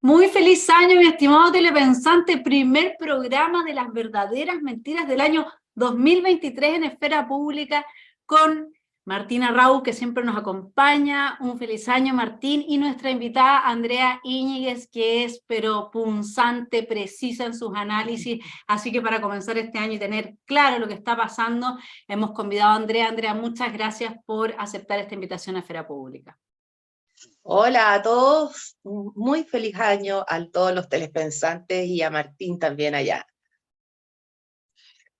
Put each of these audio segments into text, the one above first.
Muy feliz año, mi estimado telepensante, primer programa de las verdaderas mentiras del año 2023 en Esfera Pública con Martina Rau, que siempre nos acompaña. Un feliz año, Martín, y nuestra invitada Andrea Íñiguez, que es pero punzante, precisa en sus análisis. Así que para comenzar este año y tener claro lo que está pasando, hemos convidado a Andrea. Andrea, muchas gracias por aceptar esta invitación a Esfera Pública. Hola a todos, muy feliz año a todos los telepensantes y a Martín también allá.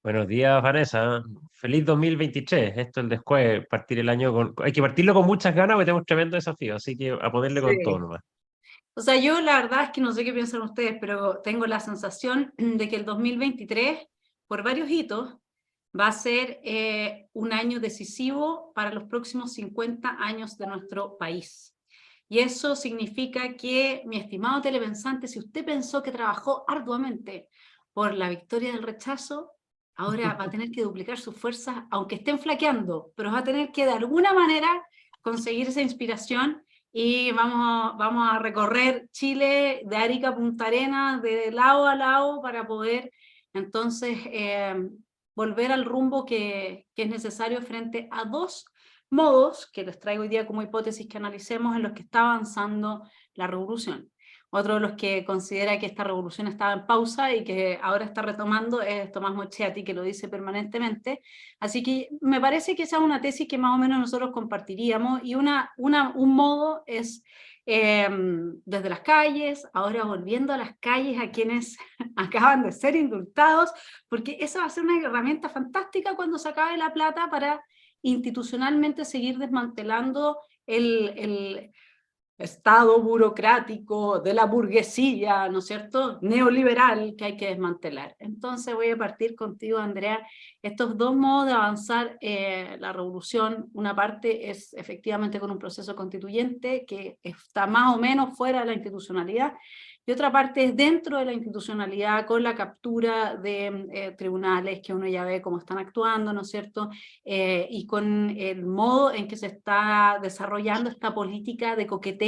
Buenos días, Vanessa. Feliz 2023. Esto es el después, partir el año con... Hay que partirlo con muchas ganas porque tenemos un tremendo desafío, así que a ponerle con todo Sí. nomás. O sea, yo la verdad es que no sé qué piensan ustedes, pero tengo la sensación de que el 2023, por varios hitos, va a ser un año decisivo para los próximos 50 años de nuestro país. Y eso significa que, mi estimado telepensante, si usted pensó que trabajó arduamente por la victoria del rechazo, ahora va a tener que duplicar sus fuerzas, aunque estén flaqueando, pero va a tener que de alguna manera conseguir esa inspiración y vamos a recorrer Chile de Arica a Punta Arenas, de lado a lado, para poder entonces volver al rumbo que es necesario frente a dos modos que les traigo hoy día como hipótesis que analicemos en los que está avanzando la revolución. Otro de los que considera que esta revolución estaba en pausa y que ahora está retomando es Tomás Mochetti, que lo dice permanentemente. Así que me parece que esa es una tesis que más o menos nosotros compartiríamos y un modo es desde las calles, ahora volviendo a las calles a quienes acaban de ser indultados, porque esa va a ser una herramienta fantástica cuando se acabe la plata para institucionalmente seguir desmantelando el Estado burocrático de la burguesía, ¿no es cierto?, neoliberal que hay que desmantelar. Entonces voy a partir contigo, Andrea, estos dos modos de avanzar la revolución. Una parte es efectivamente con un proceso constituyente que está más o menos fuera de la institucionalidad, y otra parte es dentro de la institucionalidad con la captura de tribunales que uno ya ve cómo están actuando, ¿no es cierto?, y con el modo en que se está desarrollando esta política de coqueteo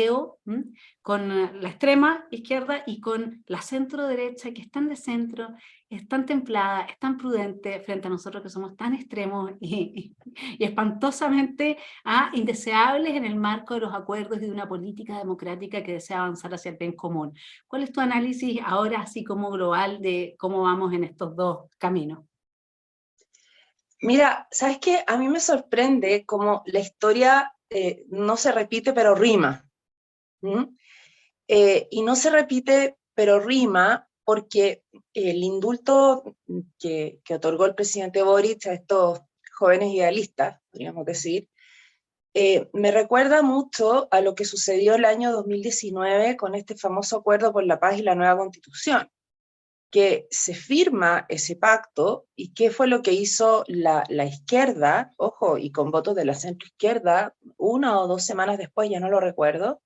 con la extrema izquierda y con la centro derecha, que es tan de centro, es tan templada, es tan prudente frente a nosotros que somos tan extremos y espantosamente indeseables en el marco de los acuerdos y de una política democrática que desea avanzar hacia el bien común. ¿Cuál es tu análisis ahora así como global de cómo vamos en estos dos caminos? Mira, ¿sabes qué? A mí me sorprende cómo la historia no se repite pero rima. Y no se repite pero rima porque el indulto que otorgó el presidente Boric a estos jóvenes idealistas, podríamos decir, me recuerda mucho a lo que sucedió el año 2019 con este famoso acuerdo por la paz y la nueva constitución, que se firma ese pacto y qué fue lo que hizo la izquierda, ojo, y con votos de la centroizquierda, 1 o 2 semanas después, ya no lo recuerdo,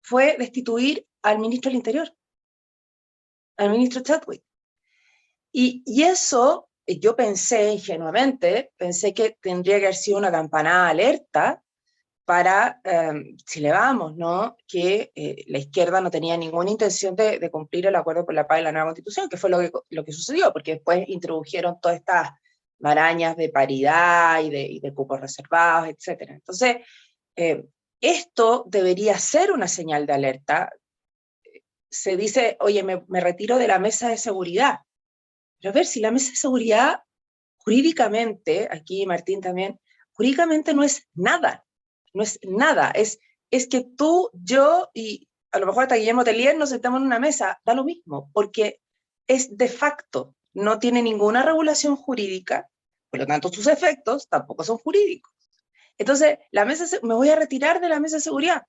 fue destituir al ministro del Interior, al ministro Chadwick. Y eso, yo pensé ingenuamente, pensé que tendría que haber sido una campanada de alerta para, si le vamos, ¿no?, que la izquierda no tenía ninguna intención de cumplir el acuerdo por la paz y la nueva constitución, que fue lo que sucedió, porque después introdujeron todas estas marañas de paridad y de cupos reservados, etc. Entonces, eh, esto debería ser una señal de alerta. Se dice, oye, me retiro de la mesa de seguridad. Pero a ver, si la mesa de seguridad, jurídicamente, aquí Martín también, jurídicamente no es nada, no es nada, es que tú, yo y a lo mejor hasta Guillermo Tellier nos sentamos en una mesa, da lo mismo, porque es de facto, no tiene ninguna regulación jurídica, por lo tanto sus efectos tampoco son jurídicos. Entonces, me voy a retirar de la mesa de seguridad.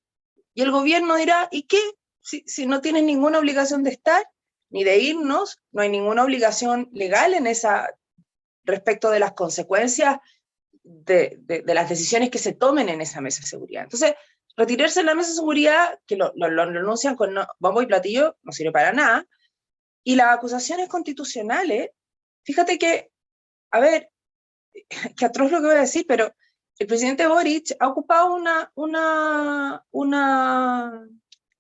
Y el gobierno dirá, ¿y qué? Si no tienen ninguna obligación de estar, ni de irnos, no hay ninguna obligación legal en esa, respecto de las consecuencias de las decisiones que se tomen en esa mesa de seguridad. Entonces, retirarse de la mesa de seguridad, que lo anuncian con bombo y platillo, no sirve para nada, y las acusaciones constitucionales, fíjate que, a ver, que atroz lo que voy a decir, pero el presidente Boric ha ocupado una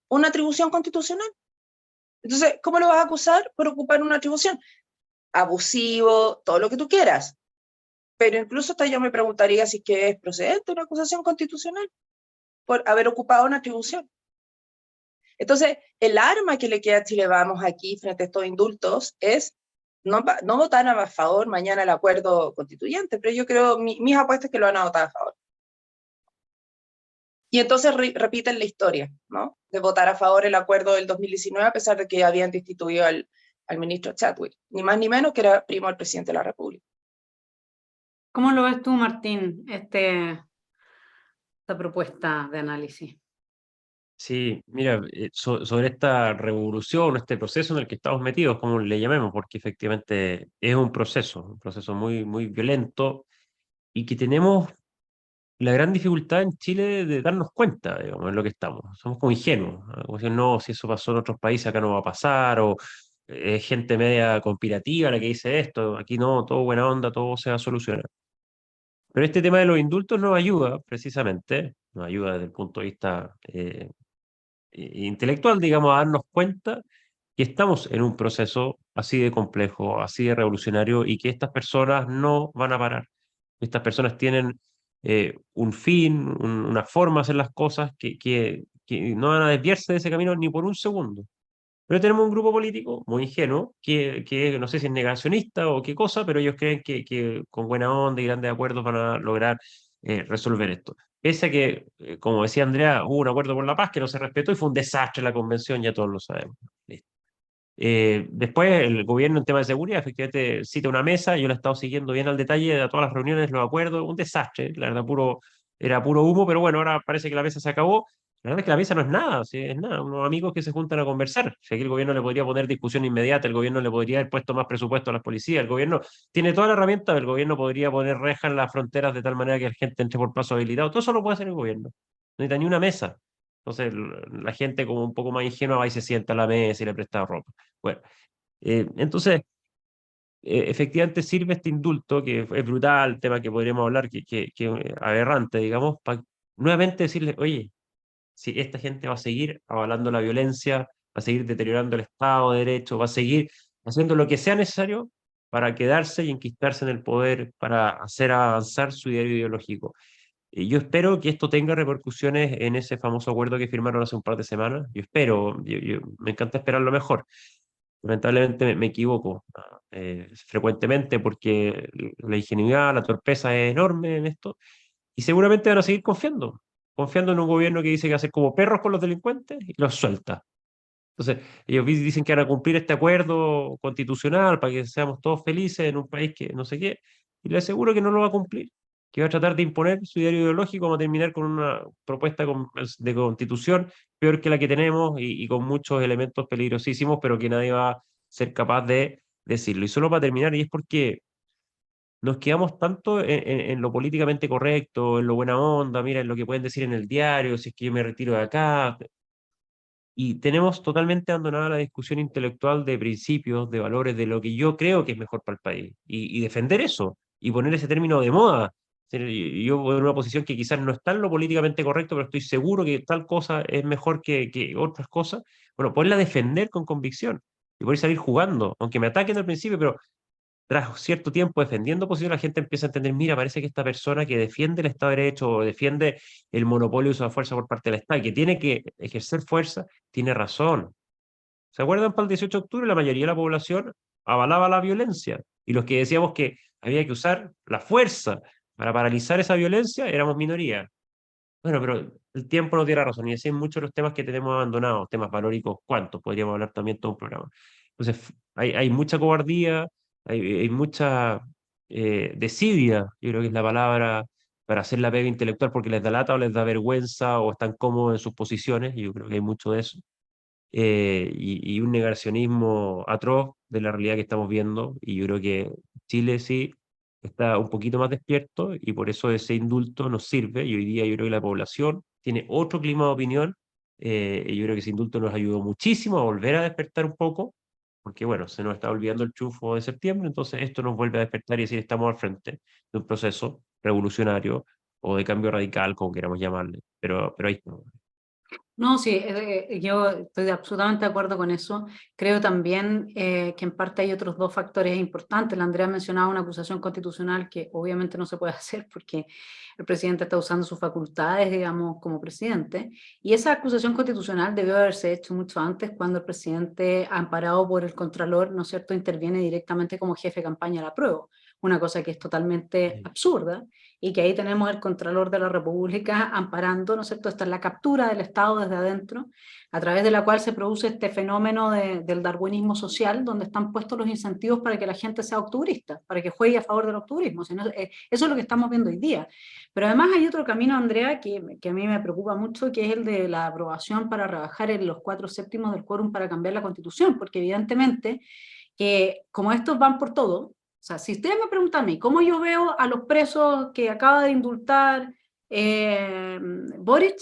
una atribución constitucional. Entonces, ¿cómo lo vas a acusar por ocupar una atribución? Abusivo, todo lo que tú quieras. Pero incluso hasta yo me preguntaría si es que es procedente una acusación constitucional por haber ocupado una atribución. Entonces, el arma que le queda a Chile Vamos aquí frente a estos indultos es no votar a favor mañana el acuerdo constituyente, pero yo creo, mis apuestas es que lo van a votar a favor. Y entonces repiten la historia, ¿no? De votar a favor el acuerdo del 2019 a pesar de que habían destituido al ministro Chadwick, ni más ni menos que era primo del presidente de la República. ¿Cómo lo ves tú, Martín, esta propuesta de análisis? Sí, mira, sobre esta revolución, este proceso en el que estamos metidos, como le llamemos, porque efectivamente es un proceso muy, muy violento y que tenemos la gran dificultad en Chile de darnos cuenta, digamos, en lo que estamos. Somos como ingenuos, ¿no? Como decir, no, si eso pasó en otros países, acá no va a pasar, o es gente media conspirativa la que dice esto, aquí no, todo buena onda, todo se va a solucionar. Pero este tema de los indultos nos ayuda, precisamente, nos ayuda desde el punto de vista intelectual, digamos, a darnos cuenta que estamos en un proceso así de complejo, así de revolucionario, y que estas personas no van a parar. Estas personas tienen un fin, una forma de hacer las cosas que no van a desviarse de ese camino ni por un segundo. Pero tenemos un grupo político muy ingenuo, que no sé si es negacionista o qué cosa, pero ellos creen que con buena onda y grandes acuerdos van a lograr resolver esto. Pese a que, como decía Andrea, hubo un acuerdo por la paz que no se respetó y fue un desastre la convención, ya todos lo sabemos. Listo. Después, el gobierno en tema de seguridad, efectivamente, cita una mesa, yo la he estado siguiendo bien al detalle de todas las reuniones, los acuerdos, un desastre, la verdad, era puro humo, pero bueno, ahora parece que la mesa se acabó. La verdad es que la mesa no es nada, ¿sí? Es nada, unos amigos que se juntan a conversar. Si aquí el gobierno le podría poner discusión inmediata, el gobierno le podría haber puesto más presupuesto a las policías, el gobierno tiene toda la herramienta, el gobierno podría poner rejas en las fronteras de tal manera que la gente entre por plazo habilitado, todo eso lo puede hacer el gobierno. No necesita ni una mesa. Entonces, la gente como un poco más ingenua va y se sienta a la mesa y le presta ropa. Bueno, entonces, efectivamente sirve este indulto, que es brutal, tema que podríamos hablar, que aberrante, digamos, para nuevamente decirle, oye, si esta gente va a seguir avalando la violencia, va a seguir deteriorando el Estado de Derecho, va a seguir haciendo lo que sea necesario para quedarse y enquistarse en el poder, para hacer avanzar su ideario ideológico. Y yo espero que esto tenga repercusiones en ese famoso acuerdo que firmaron hace un par de semanas. Yo espero, me encanta esperar lo mejor. Lamentablemente me equivoco frecuentemente porque la ingenuidad, la torpeza es enorme en esto y seguramente van a seguir confiando en un gobierno que dice que va a ser como perros con los delincuentes y los suelta. Entonces, ellos dicen que van a cumplir este acuerdo constitucional para que seamos todos felices en un país que no sé qué, y les aseguro que no lo va a cumplir, que va a tratar de imponer su ideario ideológico, vamos a terminar con una propuesta de constitución peor que la que tenemos y con muchos elementos peligrosísimos, pero que nadie va a ser capaz de decirlo. Y solo para terminar, y es porque nos quedamos tanto en lo políticamente correcto, en lo buena onda, mira, en lo que pueden decir en el diario, si es que yo me retiro de acá, y tenemos totalmente abandonada la discusión intelectual de principios, de valores, de lo que yo creo que es mejor para el país. Y defender eso, y poner ese término de moda. Yo voy en una posición que quizás no está en lo políticamente correcto, pero estoy seguro que tal cosa es mejor que otras cosas. Bueno, poderla defender con convicción y poder salir jugando, aunque me ataquen al principio, pero tras cierto tiempo defendiendo posiciones, la gente empieza a entender, mira, parece que esta persona que defiende el Estado de Derecho o defiende el monopolio de uso de fuerza por parte del Estado y que tiene que ejercer fuerza, tiene razón. ¿Se acuerdan para el 18 de octubre? La mayoría de la población avalaba la violencia y los que decíamos que había que usar la fuerza para paralizar esa violencia éramos minoría. Bueno, pero el tiempo no tiene razón y así en muchos de los temas que tenemos abandonados, temas valóricos, ¿cuántos? Podríamos hablar también todo un programa. Entonces, hay mucha cobardía, hay mucha desidia, yo creo que es la palabra para hacer la pega intelectual porque les da lata o les da vergüenza o están cómodos en sus posiciones, y yo creo que hay mucho de eso. Y un negacionismo atroz de la realidad que estamos viendo, y yo creo que Chile sí está un poquito más despierto y por eso ese indulto nos sirve, y hoy día yo creo que la población tiene otro clima de opinión, y yo creo que ese indulto nos ayudó muchísimo a volver a despertar un poco, porque bueno, se nos está olvidando el triunfo de septiembre, entonces esto nos vuelve a despertar y decir, estamos al frente de un proceso revolucionario o de cambio radical, como queramos llamarle, pero ahí estamos. No, sí, yo estoy absolutamente de acuerdo con eso. Creo también que en parte hay otros dos factores importantes. La Andrea mencionaba una acusación constitucional que obviamente no se puede hacer porque el presidente está usando sus facultades, digamos, como presidente. Y esa acusación constitucional debió haberse hecho mucho antes, cuando el presidente, amparado por el Contralor, ¿no es cierto?, interviene directamente como jefe de campaña al apruebo. Una cosa que es totalmente absurda, y que ahí tenemos el Contralor de la República amparando, ¿no es cierto?, esta es la captura del Estado desde adentro, a través de la cual se produce este fenómeno del darwinismo social, donde están puestos los incentivos para que la gente sea octubrista, para que juegue a favor del octubrismo. Eso es lo que estamos viendo hoy día. Pero además hay otro camino, Andrea, que a mí me preocupa mucho, que es el de la aprobación para rebajar en los 4/7 del quórum para cambiar la Constitución, porque evidentemente, como estos van por todo, o sea, si ustedes me preguntan a mí, ¿cómo yo veo a los presos que acaba de indultar Boric?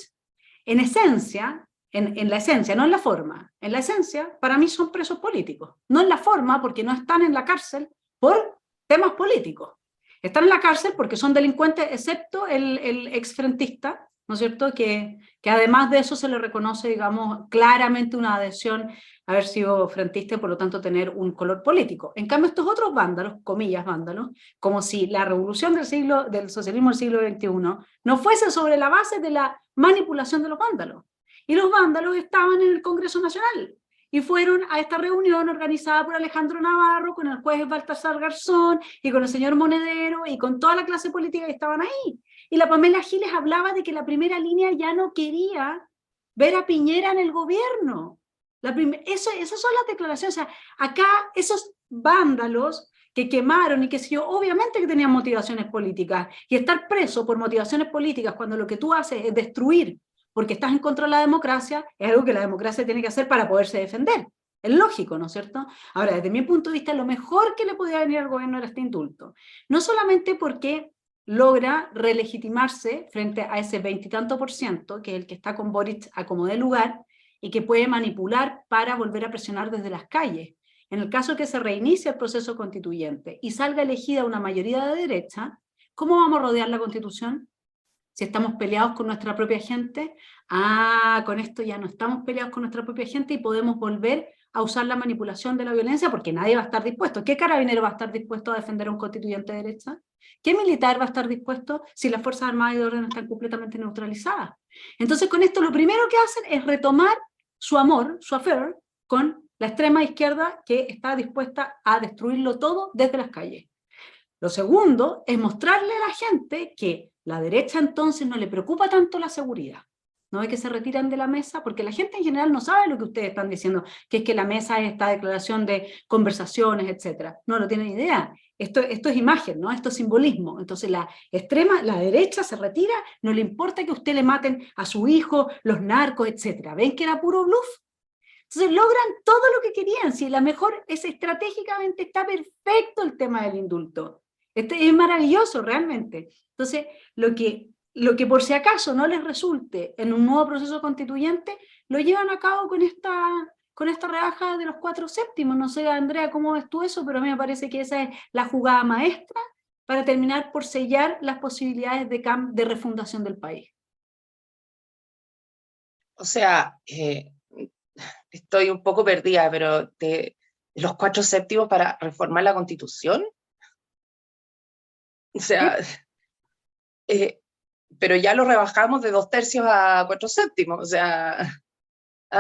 En esencia, en la esencia, no en la forma, en la esencia, para mí son presos políticos. No en la forma, porque no están en la cárcel por temas políticos. Están en la cárcel porque son delincuentes, excepto el exfrentista, ¿no es cierto?, que además de eso se le reconoce, digamos, claramente una adhesión a haber sido frentista y por lo tanto tener un color político. En cambio, estos otros vándalos, comillas vándalos, como si la revolución del socialismo del siglo XXI no fuese sobre la base de la manipulación de los vándalos. Y los vándalos estaban en el Congreso Nacional y fueron a esta reunión organizada por Alejandro Navarro, con el juez Baltasar Garzón y con el señor Monedero y con toda la clase política que estaban ahí. Y la Pamela Giles hablaba de que la primera línea ya no quería ver a Piñera en el gobierno. Esas son las declaraciones. O sea, acá esos vándalos que quemaron y que sí, obviamente que tenían motivaciones políticas, y estar preso por motivaciones políticas cuando lo que tú haces es destruir porque estás en contra de la democracia, es algo que la democracia tiene que hacer para poderse defender. Es lógico, ¿no es cierto? Ahora, desde mi punto de vista, lo mejor que le podía venir al gobierno era este indulto. No solamente porque logra relegitimarse frente a ese 20 y tanto %, que es el que está con Boric a como de lugar, y que puede manipular para volver a presionar desde las calles. En el caso que se reinicie el proceso constituyente y salga elegida una mayoría de derecha, ¿cómo vamos a rodear la Constitución? Si estamos peleados con nuestra propia gente, con esto ya no estamos peleados con nuestra propia gente y podemos volver a usar la manipulación de la violencia, porque nadie va a estar dispuesto. ¿Qué carabinero va a estar dispuesto a defender a un constituyente de derecha? ¿Qué militar va a estar dispuesto si las Fuerzas Armadas y de Orden están completamente neutralizadas? Entonces, con esto lo primero que hacen es retomar su amor, su affair, con la extrema izquierda que está dispuesta a destruirlo todo desde las calles. Lo segundo es mostrarle a la gente que la derecha entonces no le preocupa tanto la seguridad. No es que se retiran de la mesa, porque la gente en general no sabe lo que ustedes están diciendo, que es que la mesa es esta declaración de conversaciones, etc. No lo tienen idea. Esto es imagen, ¿no? Esto es simbolismo. Entonces la derecha se retira, no le importa que usted le maten a su hijo, los narcos, etc. ¿Ven que era puro bluff? Entonces logran todo lo que querían. Si la mejor es estratégicamente, está perfecto el tema del indulto. Es maravilloso realmente. Entonces, lo que por si acaso no les resulte en un nuevo proceso constituyente, lo llevan a cabo con esta rebaja de los 4/7. No sé, Andrea, cómo ves tú eso, pero a mí me parece que esa es la jugada maestra para terminar por sellar las posibilidades de refundación del país. O sea, estoy un poco perdida, pero de los 4/7 para reformar la Constitución. O sea, pero ya lo rebajamos de 2/3 a 4/7, o sea...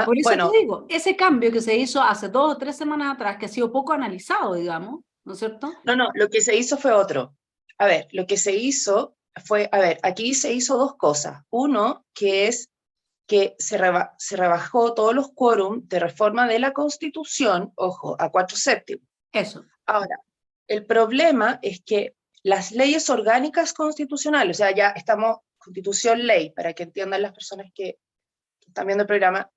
Por eso bueno, te digo, ese cambio que se hizo hace 2 o 3 semanas atrás, que ha sido poco analizado, digamos, ¿no es cierto? No, lo que se hizo fue otro. A ver, lo que se hizo fue, aquí se hizo dos cosas. Uno, que es que se rebajó todos los quórum de reforma de la Constitución, ojo, a 4/7. Eso. Ahora, el problema es que las leyes orgánicas constitucionales, o sea, ya estamos constitución ley, para que entiendan las personas que están viendo el programa,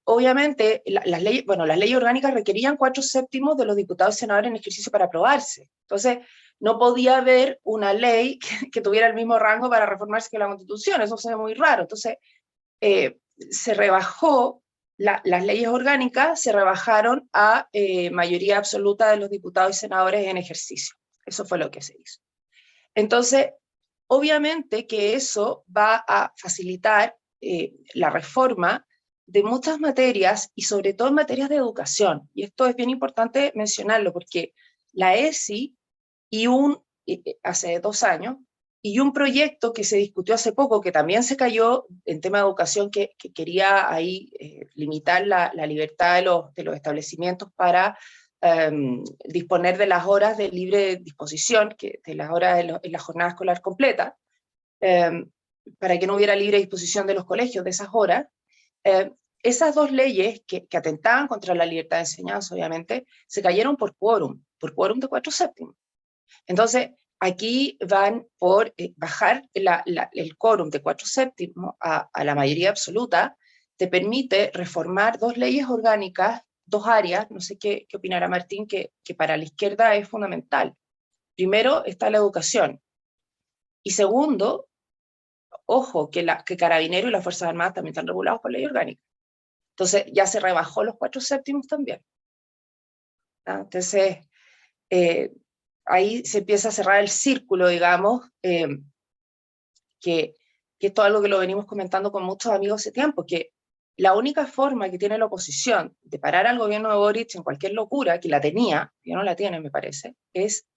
obviamente las leyes orgánicas requerían 4/7 de los diputados y senadores en ejercicio para aprobarse. Entonces, no podía haber una ley que tuviera el mismo rango para reformarse que la Constitución, eso se ve muy raro. Entonces, se rebajó, las leyes orgánicas se rebajaron a mayoría absoluta de los diputados y senadores en ejercicio. Eso fue lo que se hizo. Entonces, obviamente que eso va a facilitar la reforma de muchas materias y sobre todo en materias de educación. Y esto es bien importante mencionarlo porque la ESI y hace 2 años, y un proyecto que se discutió hace poco, que también se cayó en tema de educación, que quería ahí limitar la libertad de los establecimientos para disponer de las horas de libre disposición, de las horas en la jornada escolar completa, para que no hubiera libre disposición de los colegios de esas horas. Esas 2 leyes que atentaban contra la libertad de enseñanza, obviamente, se cayeron por quórum de 4/7. Entonces, aquí van por bajar el quórum de 4/7 a la mayoría absoluta, te permite reformar 2 leyes orgánicas, 2 áreas, no sé qué opinará Martín, que para la izquierda es fundamental. Primero está la educación, y segundo, ojo, que Carabineros y las Fuerzas Armadas también están regulados por ley orgánica. Entonces, ya se rebajó los 4/7 también. Entonces, ahí se empieza a cerrar el círculo, digamos, que esto es algo que lo venimos comentando con muchos amigos hace tiempo, que la única forma que tiene la oposición de parar al gobierno de Boric en cualquier locura, que la tenía, ya no la tiene, me parece, es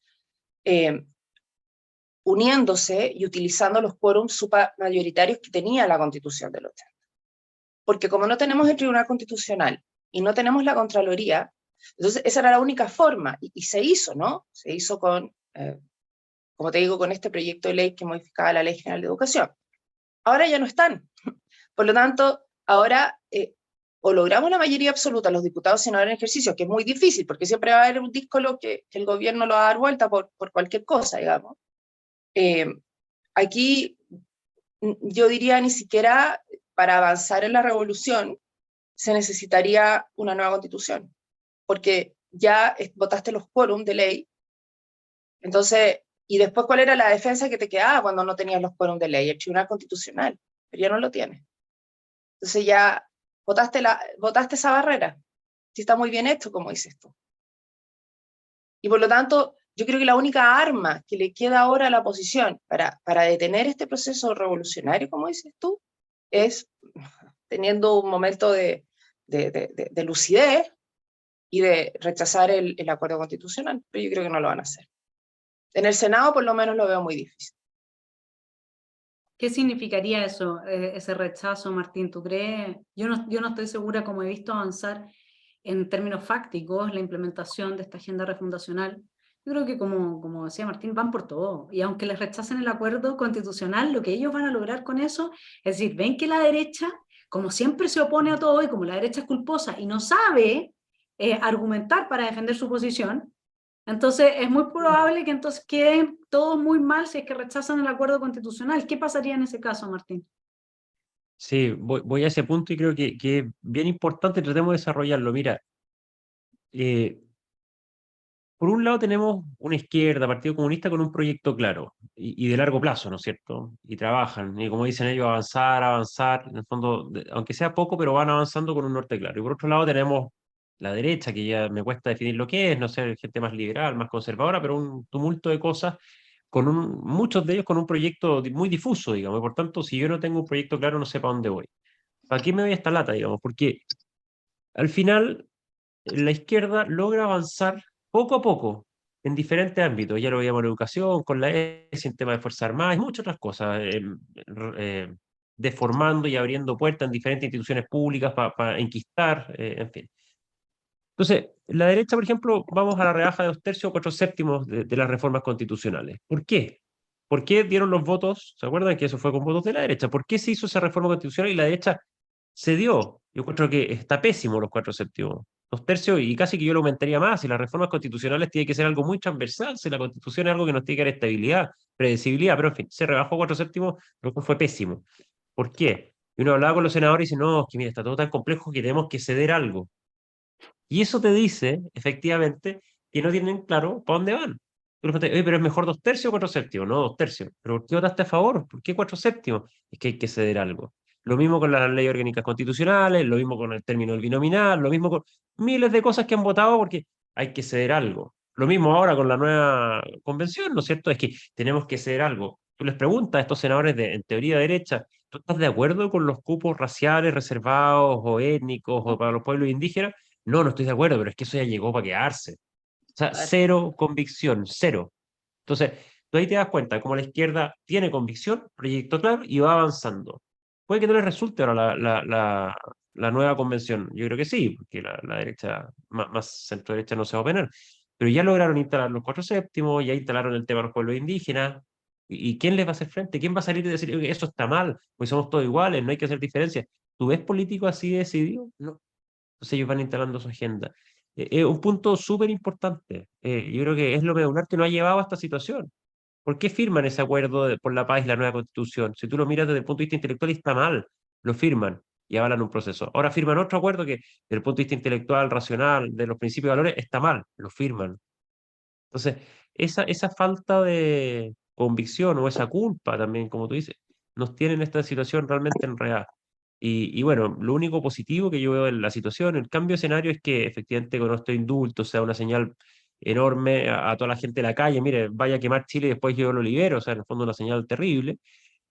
uniéndose y utilizando los quórums mayoritarios que tenía la Constitución del 80. Porque como no tenemos el Tribunal Constitucional y no tenemos la Contraloría, entonces esa era la única forma, y se hizo, ¿no? Se hizo con, como te digo, con este proyecto de ley que modificaba la Ley General de Educación. Ahora ya no están. Por lo tanto, ahora o logramos la mayoría absoluta, los diputados y senadores en ejercicio, que es muy difícil, porque siempre va a haber un díscolo que el gobierno lo va a dar vuelta por cualquier cosa, digamos. Aquí yo diría ni siquiera para avanzar en la revolución se necesitaría una nueva constitución, porque ya votaste los quórum de ley, entonces, y después ¿cuál era la defensa que te quedaba cuando no tenías los quórum de ley? El Tribunal Constitucional, pero ya no lo tienes. Entonces ya votaste esa barrera, si está muy bien hecho, como dices tú. Y por lo tanto, yo creo que la única arma que le queda ahora a la oposición para detener este proceso revolucionario, como dices tú, es teniendo un momento de lucidez y de rechazar el acuerdo constitucional, pero yo creo que no lo van a hacer. En el Senado por lo menos lo veo muy difícil. ¿Qué significaría eso, ese rechazo, Martín? ¿Tú crees? Yo no estoy segura, como he visto avanzar en términos fácticos la implementación de esta agenda refundacional. Yo creo que, como decía Martín, van por todo. Y aunque les rechacen el acuerdo constitucional, lo que ellos van a lograr con eso es decir, ven que la derecha, como siempre se opone a todo y como la derecha es culposa y no sabe argumentar para defender su posición, entonces es muy probable que entonces queden todos muy mal si es que rechazan el acuerdo constitucional. ¿Qué pasaría en ese caso, Martín? Sí, voy a ese punto y creo que es bien importante, tratemos de desarrollarlo. Mira, por un lado tenemos una izquierda, Partido Comunista, con un proyecto claro y de largo plazo, ¿no es cierto? Y trabajan, y como dicen ellos, avanzar, en el fondo, aunque sea poco, pero van avanzando con un norte claro. Y por otro lado tenemos la derecha, que ya me cuesta definir lo que es, no sé, gente más liberal, más conservadora, pero un tumulto de cosas, muchos de ellos con un proyecto muy difuso, digamos, y por tanto, si yo no tengo un proyecto claro, no sé para dónde voy. ¿Para qué me voy a esta lata, digamos? Porque al final la izquierda logra avanzar poco a poco en diferentes ámbitos. Ya lo veíamos en educación, con la ESI, en tema de Fuerzas Armadas y muchas otras cosas, deformando y abriendo puertas en diferentes instituciones públicas para enquistar, en fin. Entonces, la derecha, por ejemplo, vamos a la rebaja de 2/3 o 4/7 de las reformas constitucionales. ¿Por qué? ¿Por qué dieron los votos? ¿Se acuerdan que eso fue con votos de la derecha? ¿Por qué se hizo esa reforma constitucional y la derecha se dio? Yo encuentro que está pésimo los 4/7. 2/3 y casi que yo lo aumentaría más. Y las reformas constitucionales tienen que ser algo muy transversal. Si la constitución es algo que nos tiene que dar estabilidad, predecibilidad, pero en fin, se rebajó 4/7, lo que fue pésimo. ¿Por qué? Y uno hablaba con los senadores y dice, no, es que mira, está todo tan complejo que tenemos que ceder algo. Y eso te dice, efectivamente, que no tienen claro para dónde van. Tú le preguntas, oye, pero es mejor 2/3 o 4/7. No, 2/3. ¿Pero por qué votaste a favor? ¿Por qué 4/7? Es que hay que ceder algo. Lo mismo con las leyes orgánicas constitucionales, lo mismo con el término del binominal, lo mismo con miles de cosas que han votado porque hay que ceder algo. Lo mismo ahora con la nueva convención, ¿no es cierto? Es que tenemos que ceder algo. Tú les preguntas a estos senadores en teoría derecha, ¿tú estás de acuerdo con los cupos raciales reservados o étnicos o para los pueblos indígenas? No, no estoy de acuerdo, pero es que eso ya llegó para quedarse. O sea, Claro. cero convicción, cero. Entonces, tú ahí te das cuenta como la izquierda tiene convicción, proyecto claro y va avanzando. Puede que no les resulte ahora la nueva convención. Yo creo que sí, porque la derecha, más centro derecha no se va a oponer. Pero ya lograron instalar los 4 séptimos, ya instalaron el tema de los pueblos indígenas. ¿Y quién les va a hacer frente? ¿Quién va a salir y decir, "Oye, eso está mal, pues somos todos iguales, no hay que hacer diferencias"? ¿Tú ves políticos así decididos? No. Entonces ellos van instalando su agenda. Es un punto súper importante. Yo creo que es lo medular que nos ha llevado a esta situación. ¿Por qué firman ese acuerdo por la paz y la nueva constitución? Si tú lo miras desde el punto de vista intelectual está mal, lo firman y avalan un proceso. Ahora firman otro acuerdo que desde el punto de vista intelectual, racional, de los principios y valores, está mal, lo firman. Entonces, esa falta de convicción o esa culpa también, como tú dices, nos tiene en esta situación realmente enredada. Y bueno, lo único positivo que yo veo en la situación, el cambio de escenario, es que efectivamente con este indulto sea una señal enorme a toda la gente de la calle, mire, vaya a quemar Chile y después yo lo libero, o sea, en el fondo una señal terrible,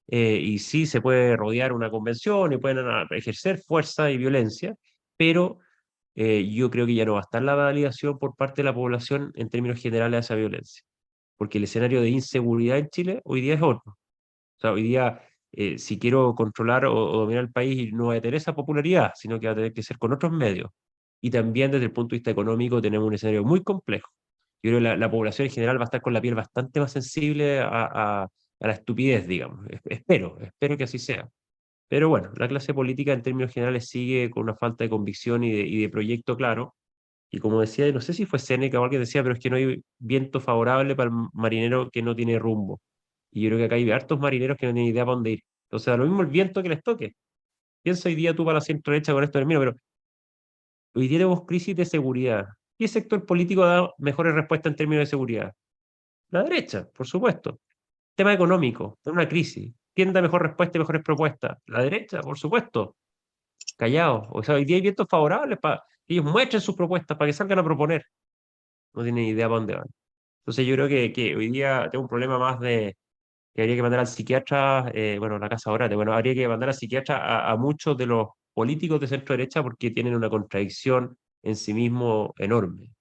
y sí se puede rodear una convención y pueden ejercer fuerza y violencia, pero yo creo que ya no va a estar la validación por parte de la población en términos generales a esa violencia, porque el escenario de inseguridad en Chile hoy día es otro. O sea, hoy día, si quiero controlar o dominar el país, no voy a tener esa popularidad, sino que va a tener que ser con otros medios. Y también desde el punto de vista económico tenemos un escenario muy complejo. Yo creo que la población en general va a estar con la piel bastante más sensible a la estupidez, digamos. Espero que así sea. Pero bueno, la clase política en términos generales sigue con una falta de convicción y de proyecto claro. Y como decía, no sé si fue Séneca o alguien decía, pero es que no hay viento favorable para el marinero que no tiene rumbo. Y yo creo que acá hay hartos marineros que no tienen idea para dónde ir. Entonces, da lo mismo el viento que les toque. Piensa hoy día tú para la centro derecha con esto termino, pero hoy día tenemos crisis de seguridad. ¿Qué sector político da mejores respuestas en términos de seguridad? La derecha, por supuesto. Tema económico, en una crisis. ¿Quién da mejor respuesta y mejores propuestas? La derecha, por supuesto. Callados. O sea, hoy día hay vientos favorables para que ellos muestren sus propuestas, para que salgan a proponer. No tienen idea para dónde van. Entonces yo creo que hoy día tengo un problema más de que habría que mandar al psiquiatra, bueno, la casa orate, bueno, habría que mandar al psiquiatra a muchos de los políticos de centro derecha porque tienen una contradicción en sí mismo enorme.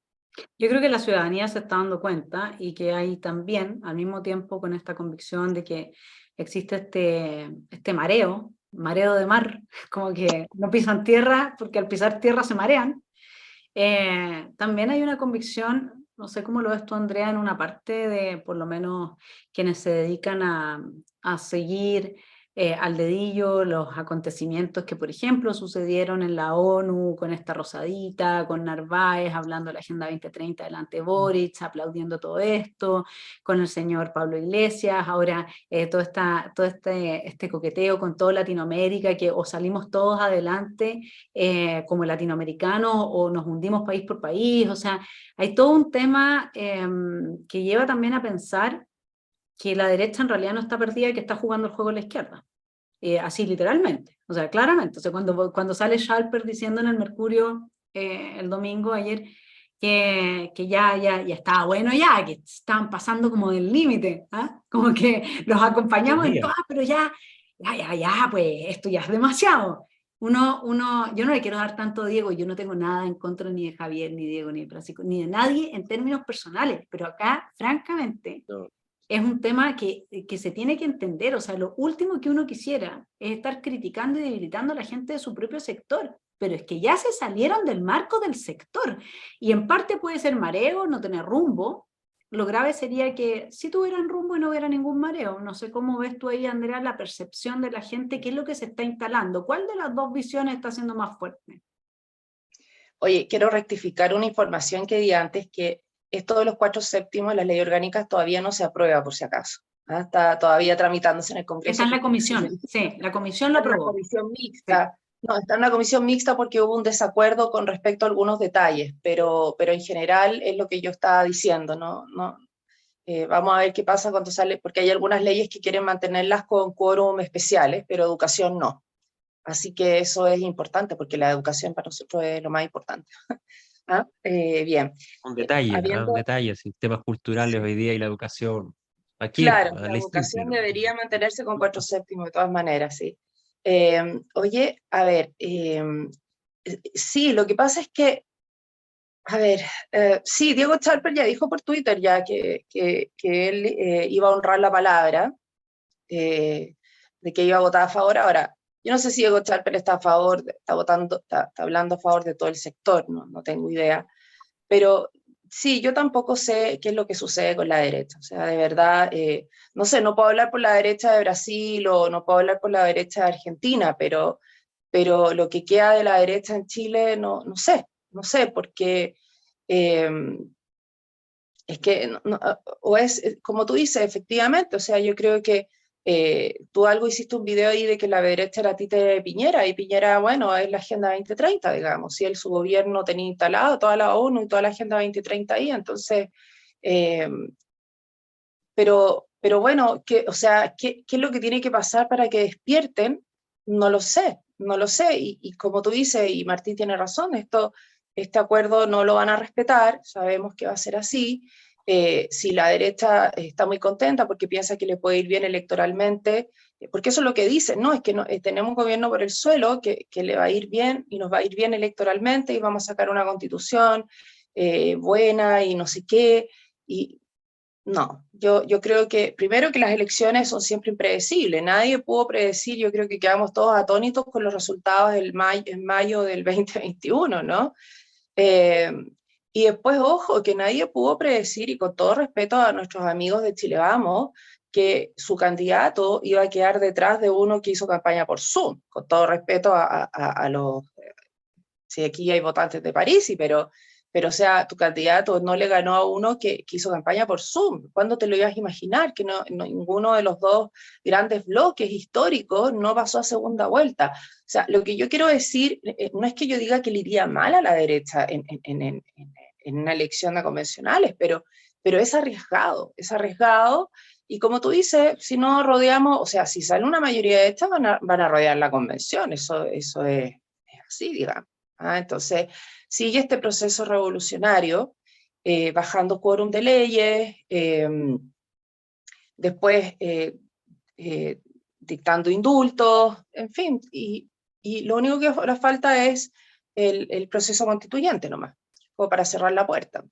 Yo creo que la ciudadanía se está dando cuenta y que hay también, al mismo tiempo, con esta convicción de que existe este mareo de mar, como que no pisan tierra porque al pisar tierra se marean. También hay una convicción, no sé cómo lo ves tú, Andrea, en una parte de, por lo menos, quienes se dedican a seguir al dedillo los acontecimientos que, por ejemplo, sucedieron en la ONU con esta Rosadita, con Narváez hablando de la Agenda 2030 delante Boric, aplaudiendo todo esto, con el señor Pablo Iglesias, ahora todo este coqueteo con toda Latinoamérica, que o salimos todos adelante como latinoamericanos o nos hundimos país por país, o sea, hay todo un tema que lleva también a pensar que la derecha en realidad no está perdida y que está jugando el juego a la izquierda. Así literalmente, o sea, claramente. O sea, cuando sale Schalper diciendo en el Mercurio el domingo ayer que ya estaba bueno ya, que estaban pasando como del límite, ¿ah? Como que los acompañamos en todo, pero ya, pues esto ya es demasiado. Yo no le quiero dar tanto a Diego, yo no tengo nada en contra ni de Javier, ni de Diego, ni de Francisco, ni de nadie en términos personales, pero acá, francamente, No. es un tema que se tiene que entender. O sea, lo último que uno quisiera es estar criticando y debilitando a la gente de su propio sector, pero es que ya se salieron del marco del sector, y en parte puede ser mareo, no tener rumbo. Lo grave sería que si tuvieran rumbo y no hubiera ningún mareo. No sé cómo ves tú ahí, Andrea, la percepción de la gente, qué es lo que se está instalando, cuál de las dos visiones está siendo más fuerte. Oye, quiero rectificar una información que di antes, que esto de los 4/7, las leyes orgánicas todavía no se aprueba, por si acaso. ¿Ah? Está todavía tramitándose en el Congreso. Está en la comisión, sí, la comisión lo Está en aprobó. una comisión mixta. No, está en una comisión mixta porque hubo un desacuerdo con respecto a algunos detalles, pero en general es lo que yo estaba diciendo, ¿no? Vamos a ver qué pasa cuando sale, porque hay algunas leyes que quieren mantenerlas con quórum especiales, pero educación no. Así que eso es importante, porque la educación para nosotros es lo más importante. ¿Ah? Bien. Un detalle, un Habiendo, detalle, sí, temas culturales hoy día y la educación. Aquí, claro, a la la instancia. educación debería mantenerse con 4/7 de todas maneras, sí. Oye, a ver, sí, lo que pasa es que, a ver, sí, Diego Charper ya dijo por Twitter ya que él iba a honrar la palabra, de que iba a votar a favor. Ahora, yo no sé si Diego Charper está a favor, está votando, está hablando a favor de todo el sector, no tengo idea, pero sí, yo tampoco sé qué es lo que sucede con la derecha. O sea, de verdad, no sé, no puedo hablar por la derecha de Brasil o no puedo hablar por la derecha de Argentina, pero lo que queda de la derecha en Chile, no sé, porque eh, es que, o es, como tú dices, efectivamente, o sea, yo creo que tú algo hiciste un video ahí de que la derecha era títere de Piñera, y Piñera, bueno, es la Agenda 2030, digamos, si él su gobierno tenía instalado toda la ONU y toda la Agenda 2030 ahí, entonces, eh, pero bueno, o sea, ¿qué es lo que tiene que pasar para que despierten? No lo sé, no lo sé, y como tú dices, y Martín tiene razón, este acuerdo no lo van a respetar, sabemos que va a ser así. Si la derecha está muy contenta porque piensa que le puede ir bien electoralmente, porque eso es lo que dicen, ¿no? Es que no, tenemos un gobierno por el suelo que le va a ir bien y nos va a ir bien electoralmente y vamos a sacar una constitución buena y no sé qué, y no, yo creo que, primero, que las elecciones son siempre impredecibles, nadie pudo predecir, yo creo que quedamos todos atónitos con los resultados en mayo del 2021, ¿no? Eh, y después, ojo, que nadie pudo predecir, y con todo respeto a nuestros amigos de Chile Vamos, que su candidato iba a quedar detrás de uno que hizo campaña por Zoom, con todo respeto a los, si aquí hay votantes de París, pero o sea, tu candidato no le ganó a uno que hizo campaña por Zoom. ¿Cuándo te lo ibas a imaginar? Que ninguno de los dos grandes bloques históricos no pasó a segunda vuelta. O sea, lo que yo quiero decir, no es que yo diga que le iría mal a la derecha en una elección de convencionales, pero es arriesgado, y como tú dices, si no rodeamos, o sea, si sale una mayoría de estas, van a rodear la convención, eso es así, digamos. Entonces, sigue este proceso revolucionario, bajando quórum de leyes, después dictando indultos, en fin, y lo único que ahora falta es el proceso constituyente nomás, como para cerrar la puerta.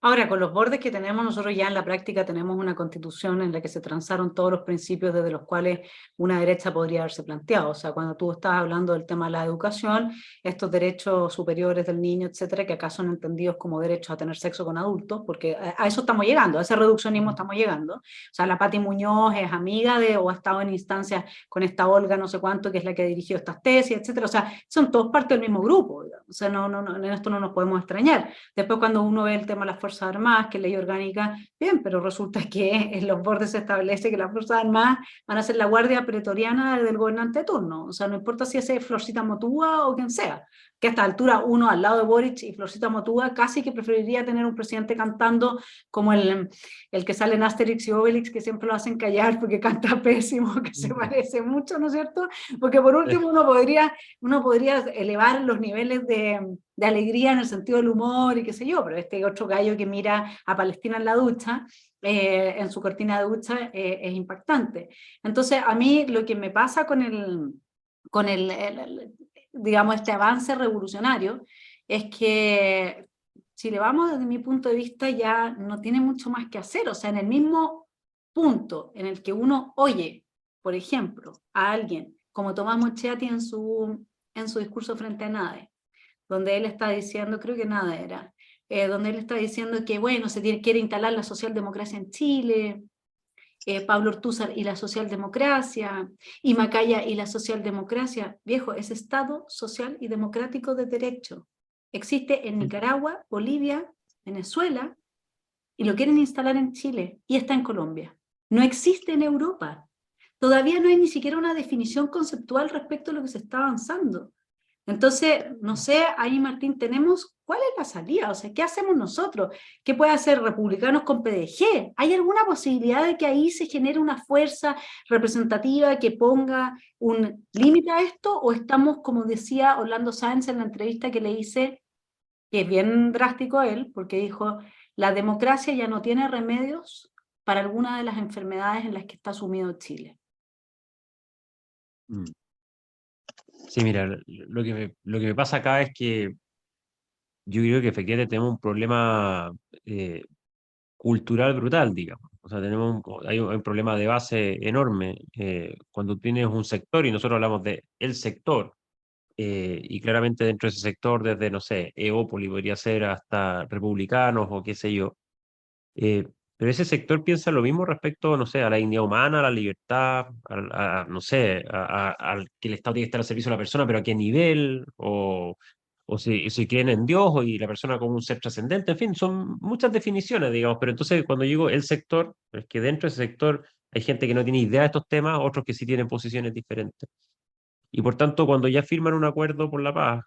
Ahora, con los bordes que tenemos, nosotros ya en la práctica tenemos una constitución en la que se transaron todos los principios desde los cuales una derecha podría haberse planteado. O sea, cuando tú estás hablando del tema de la educación, estos derechos superiores del niño, etcétera, que acá son entendidos como derechos a tener sexo con adultos, porque a eso estamos llegando, a ese reduccionismo estamos llegando. O sea, la Pati Muñoz es amiga de, o ha estado en instancias con esta Olga no sé cuánto, que es la que dirigió estas tesis, etcétera. O sea, son todos parte del mismo grupo, digamos. O sea, en esto no nos podemos extrañar. Después, cuando uno ve el tema de las Fuerzas Armadas, que es ley orgánica, bien, pero resulta que en los bordes se establece que las Fuerzas Armadas van a ser la guardia pretoriana del gobernante de turno. O sea, no importa si es Florcita Motúa o quien sea, que a esta altura uno al lado de Boric y Florcita Motúa casi que preferiría tener un presidente cantando como el que sale en Asterix y Obelix, que siempre lo hacen callar porque canta pésimo, que se parece mucho, ¿no es cierto? Porque por último uno podría elevar los niveles de alegría en el sentido del humor y qué sé yo, pero este otro gallo que mira a Palestina en la ducha, en su cortina de ducha, es impactante. Entonces, a mí lo que me pasa con digamos, este avance revolucionario es que si le vamos desde mi punto de vista ya no tiene mucho más que hacer. O sea, en el mismo punto en el que uno oye, por ejemplo, a alguien como Tomás Mochetti en su discurso frente a NADE, donde él está diciendo, creo que nada era, donde él está diciendo que, bueno, quiere instalar la socialdemocracia en Chile, Pablo Ortúzar y la socialdemocracia, y Macaya y la socialdemocracia. Viejo, es Estado social y democrático de derecho. Existe en Nicaragua, Bolivia, Venezuela, y lo quieren instalar en Chile, y está en Colombia. No existe en Europa. Todavía no hay ni siquiera una definición conceptual respecto a lo que se está avanzando. Entonces, no sé, ahí Martín, ¿cuál es la salida? O sea, ¿qué hacemos nosotros? ¿Qué puede hacer republicanos con PDG? ¿Hay alguna posibilidad de que ahí se genere una fuerza representativa que ponga un límite a esto? ¿O estamos, como decía Orlando Sáenz en la entrevista que le hice, que es bien drástico él, porque dijo, la democracia ya no tiene remedios para alguna de las enfermedades en las que está sumido Chile? Sí, mira, lo que me pasa acá es que yo creo que efectivamente tenemos un problema eh, cultural brutal, digamos. O sea, hay un problema de base enorme. Cuando tienes un sector, y nosotros hablamos de el sector, y claramente dentro de ese sector, desde, no sé, Eópoli podría ser hasta republicanos o qué sé yo, pero ese sector piensa lo mismo respecto, no sé, a la dignidad humana, a la libertad, no sé, al que el Estado tiene que estar al servicio de la persona, pero a qué nivel, o si creen en Dios y la persona como un ser trascendente, en fin, son muchas definiciones, digamos, pero entonces cuando digo el sector, es que dentro de ese sector hay gente que no tiene idea de estos temas, otros que sí tienen posiciones diferentes. Y por tanto, cuando ya firman un acuerdo por la paz,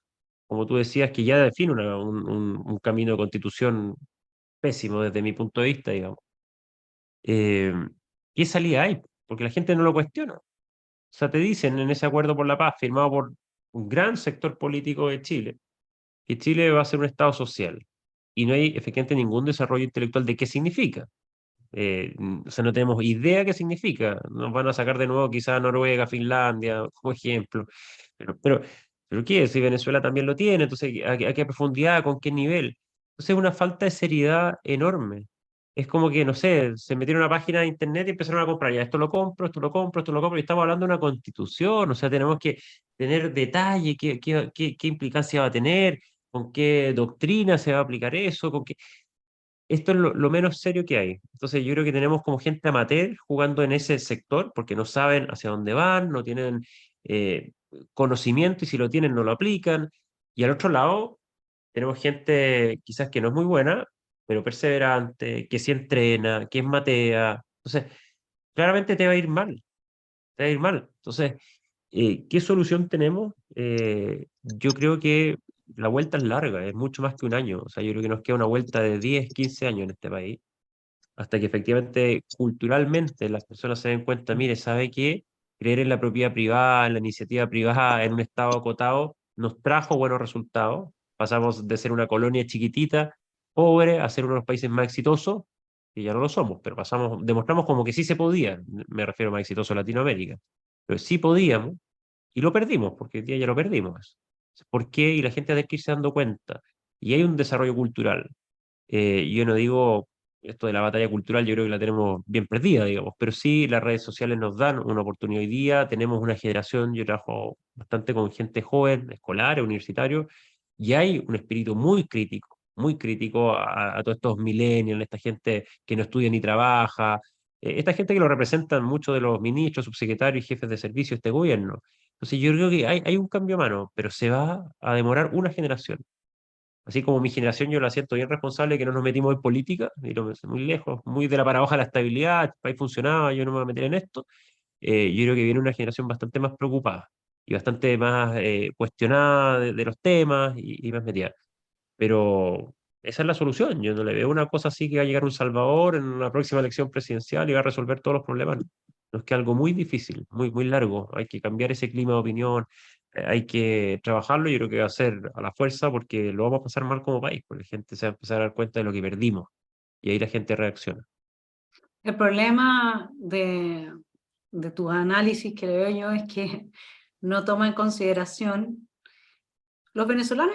como tú decías, que ya define un camino de constitución pésimo desde mi punto de vista, digamos, eh, ¿qué salida hay? Porque la gente no lo cuestiona. O sea, te dicen en ese acuerdo por la paz, firmado por un gran sector político de Chile, que Chile va a ser un Estado social. Y no hay efectivamente ningún desarrollo intelectual de qué significa. O sea, no tenemos idea qué significa. Nos van a sacar de nuevo quizá Noruega, Finlandia, como ejemplo. Pero, pero ¿qué? Si Venezuela también lo tiene, entonces, a qué profundidad? ¿Con qué nivel? Entonces, es una falta de seriedad enorme. Es como que, no sé, se metieron a una página de internet y empezaron a comprar, ya, esto lo compro, esto lo compro, esto lo compro, y estamos hablando de una constitución, o sea, tenemos que tener detalle, qué implicancia va a tener, con qué doctrina se va a aplicar eso, con qué esto es lo menos serio que hay. Entonces yo creo que tenemos como gente amateur jugando en ese sector porque no saben hacia dónde van, no tienen eh, conocimiento y si lo tienen no lo aplican. Y al otro lado tenemos gente quizás que no es muy buena, pero perseverante, que sí entrena, que es matea. Entonces, claramente te va a ir mal, te va a ir mal. Entonces, ¿qué solución tenemos? Yo creo que la vuelta es larga, es mucho más que un año. O sea, yo creo que nos queda una vuelta de 10, 15 años en este país, hasta que efectivamente, culturalmente, las personas se den cuenta, mire, ¿sabe qué? Creer en la propiedad privada, en la iniciativa privada, en un Estado acotado, nos trajo buenos resultados. Pasamos de ser una colonia chiquitita, pobre, a ser uno de los países más exitosos, y ya no lo somos, pero demostramos como que sí se podía, me refiero a más exitoso a Latinoamérica, pero sí podíamos, y lo perdimos, porque hoy día ya lo perdimos. ¿Por qué? Y la gente tiene que irse dando cuenta. Y hay un desarrollo cultural. Yo no digo esto de la batalla cultural, yo creo que la tenemos bien perdida, digamos, pero sí las redes sociales nos dan una oportunidad hoy día. Tenemos una generación, yo trabajo bastante con gente joven, escolar, universitario, y hay un espíritu muy crítico a todos estos millennials, esta gente que no estudia ni trabaja, esta gente que lo representan muchos de los ministros, subsecretarios y jefes de servicio de este gobierno. Entonces yo creo que hay un cambio a mano, pero se va a demorar una generación. Así como mi generación, yo la siento bien responsable que no nos metimos en política, y muy lejos, muy de la paradoja de la estabilidad, el país funcionaba, yo no me voy a meter en esto. Yo creo que viene una generación bastante más preocupada y bastante más cuestionada de los temas y más metida. Pero esa es la solución. Yo no le veo una cosa así que va a llegar un Salvador en una próxima elección presidencial y va a resolver todos los problemas. No, es que algo muy difícil, muy largo. Hay que cambiar ese clima de opinión, hay que trabajarlo. Yo creo que va a ser a la fuerza porque lo vamos a pasar mal como país, porque la gente se va a empezar a dar cuenta de lo que perdimos y ahí la gente reacciona. El problema de tus análisis que le veo yo es que no toma en consideración. Los venezolanos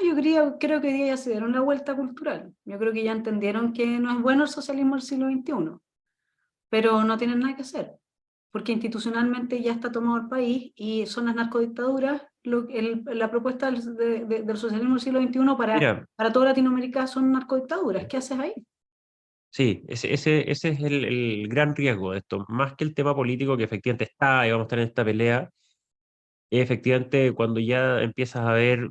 creo que hoy día ya se dieron la vuelta cultural. Yo creo que ya entendieron que no es bueno el socialismo del siglo XXI, pero no tienen nada que hacer, porque institucionalmente ya está tomado el país y son las narcodictaduras. La propuesta del socialismo del siglo XXI Mira, para toda Latinoamérica son narcodictaduras. ¿Qué haces ahí? sí, ese es el gran riesgo de esto. Más que el tema político que efectivamente está y vamos a estar en esta pelea, efectivamente, cuando ya empiezas a ver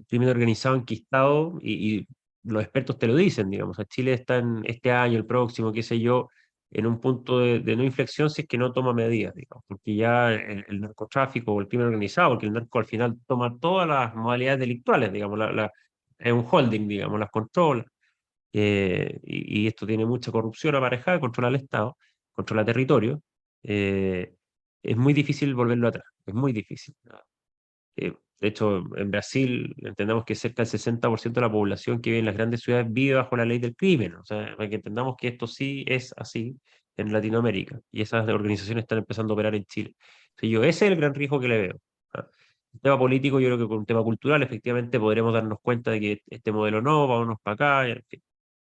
crimen organizado enquistado y los expertos te lo dicen, digamos, a Chile está en este año, el próximo, qué sé yo, en un punto de no inflexión si es que no toma medidas, digamos, porque ya el narcotráfico o el crimen organizado, porque el narco al final toma todas las modalidades delictuales, digamos, es un holding, digamos, las controla, y esto tiene mucha corrupción aparejada, controla el Estado, controla territorio. eh, es muy difícil volverlo atrás, es muy difícil. De hecho, en Brasil entendemos que cerca del 60% de la población que vive en las grandes ciudades vive bajo la ley del crimen. O sea, para que entendamos que esto sí es así en Latinoamérica y esas organizaciones están empezando a operar en Chile. Ese es el gran riesgo que le veo. ¿Ah? el tema político, yo creo que con un tema cultural, efectivamente, podremos darnos cuenta de que este modelo no, vámonos para acá, en fin.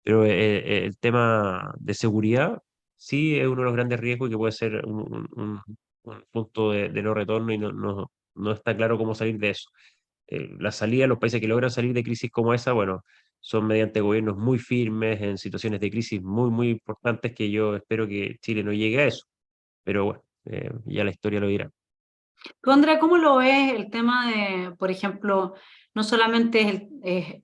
Pero el tema de seguridad sí es uno de los grandes riesgos y que puede ser un punto de no retorno y no está claro cómo salir de eso. La salida, los países que logran salir de crisis como esa, bueno, son mediante gobiernos muy firmes en situaciones de crisis muy, muy importantes que yo espero que Chile no llegue a eso. Pero bueno, ya la historia lo dirá. Tú, Andrea, ¿cómo lo ves el tema de, por ejemplo, no solamente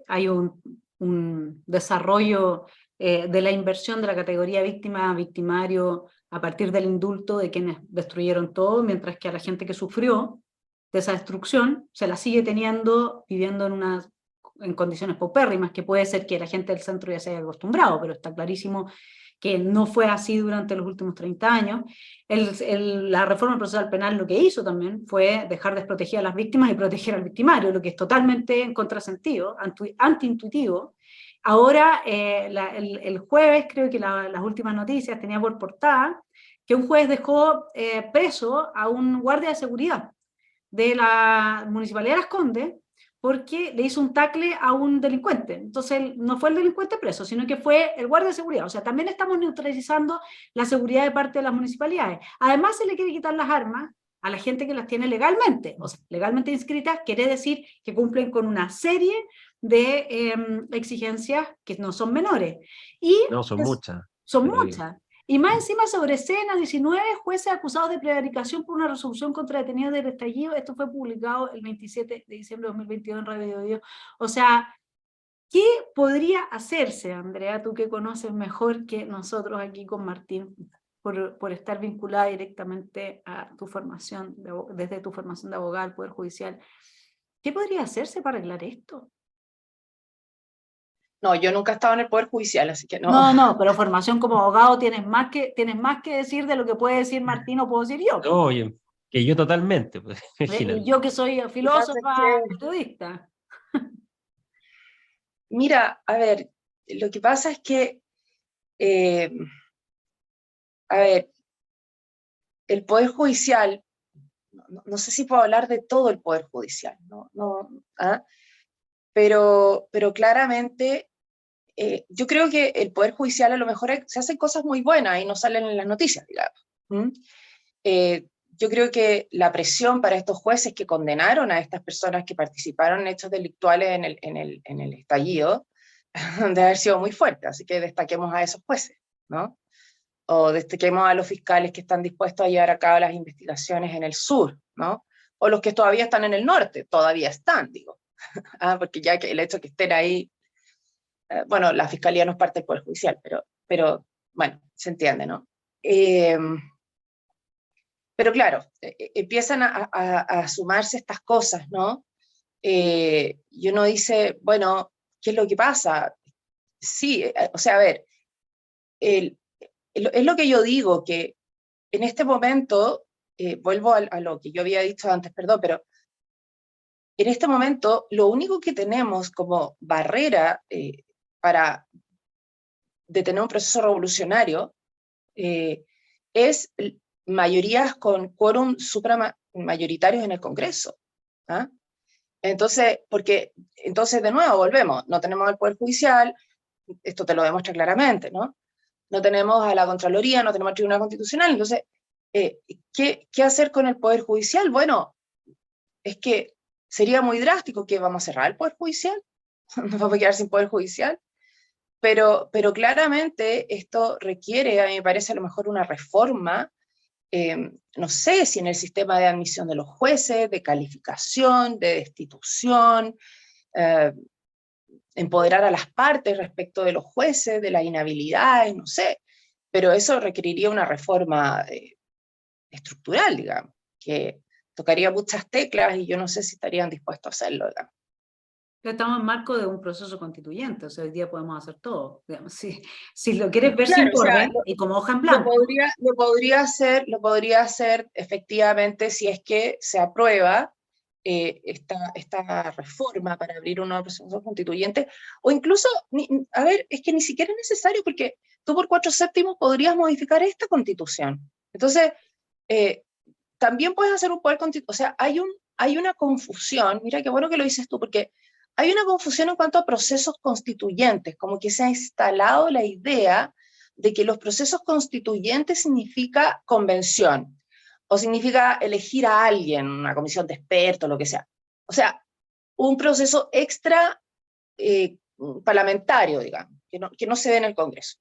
hay un desarrollo de la inversión de la categoría víctima, victimario, a partir del indulto de quienes destruyeron todo, mientras que a la gente que sufrió de esa destrucción se la sigue teniendo viviendo en condiciones paupérrimas, que puede ser que la gente del centro ya se haya acostumbrado, pero está clarísimo que no fue así durante los últimos 30 años. La reforma procesal penal lo que hizo también fue dejar desprotegidas a las víctimas y proteger al victimario, lo que es totalmente en contrasentido, antiintuitivo. Ahora, el jueves, creo que las últimas noticias tenía por portada que un juez dejó preso a un guardia de seguridad de la Municipalidad de Las Condes porque le hizo un tacle a un delincuente. Entonces no fue el delincuente preso, sino que fue el guardia de seguridad. O sea, también estamos neutralizando la seguridad de parte de las municipalidades. Además, se le quiere quitar las armas a la gente que las tiene legalmente, o sea, legalmente inscritas, quiere decir que cumplen con una serie de exigencias que no son menores. Y No, son muchas. son te lo digo. muchas. Y más encima sobreseen a 19 jueces acusados de prevaricación por una resolución contra detenidos del estallido. Esto fue publicado el 27 de diciembre de 2022 en Radio Dios. O sea, ¿qué podría hacerse, Andrea, tú que conoces mejor que nosotros aquí con Martín, por estar vinculada directamente a tu formación, desde tu formación de abogada al Poder Judicial? ¿Qué podría hacerse para arreglar esto? No, yo nunca he estado en el Poder Judicial, así que no. No, pero formación como abogado tienes más que decir de lo que puede decir Martín o puedo decir yo. No, oye, que yo totalmente, pues, Y imagínate. yo que soy Lo que pasa filósofa, es que, periodista. mira, a ver, lo que pasa es que, a ver, el Poder Judicial, no sé si puedo hablar de todo el Poder Judicial, pero claramente yo creo que el Poder Judicial a lo mejor se hacen cosas muy buenas y no salen en las noticias, digamos. Yo creo que la presión para estos jueces que condenaron a estas personas que participaron en hechos delictuales en el estallido debe haber sido muy fuerte, así que destaquemos a esos jueces, ¿no? O destaquemos a los fiscales que están dispuestos a llevar a cabo las investigaciones en el sur, ¿no? O los que todavía están en el norte, todavía están, digo, porque ya que el hecho de que estén ahí, bueno, la fiscalía no es parte del Poder Judicial, pero bueno, se entiende, ¿no? Pero claro, empiezan a sumarse estas cosas, ¿no? Y uno dice, bueno, ¿qué es lo que pasa? Sí, o sea, a ver, es lo que yo digo, que en este momento, vuelvo a lo que yo había dicho antes, perdón, pero en este momento lo único que tenemos como barrera para detener un proceso revolucionario es mayorías con quórum supramayoritarios en el Congreso. ¿Ah? Entonces, de nuevo volvemos, no tenemos al Poder Judicial, esto te lo demuestra claramente, ¿no? No tenemos a la Contraloría, no tenemos al Tribunal Constitucional, entonces, ¿qué hacer con el Poder Judicial? Bueno, es que sería muy drástico que vamos a cerrar el Poder Judicial, nos vamos a quedar sin Poder Judicial, pero claramente esto requiere, a mí me parece, a lo mejor una reforma, no sé si en el sistema de admisión de los jueces, de calificación, de destitución, empoderar a las partes respecto de los jueces, de las inhabilidades, no sé, pero eso requeriría una reforma estructural, digamos, que tocaría muchas teclas y yo no sé si estarían dispuestos a hacerlo, digamos. Estamos en marco de un proceso constituyente, o sea, hoy día podemos hacer todo. Digamos, si lo quieres ver Claro, sin orden y como hoja en lo blanco. lo podría hacer efectivamente si es que se aprueba esta reforma para abrir un nuevo proceso constituyente, o incluso, a ver, es que ni siquiera es necesario, porque tú por 4/7 podrías modificar esta constitución. Entonces, también puedes hacer un poder constitucional, o sea, hay una confusión, mira qué bueno que lo dices tú, porque hay una confusión en cuanto a procesos constituyentes, como que se ha instalado la idea de que los procesos constituyentes significa convención, o significa elegir a alguien, una comisión de expertos, lo que sea. O sea, un proceso extra parlamentario, digamos, que no se ve en el Congreso.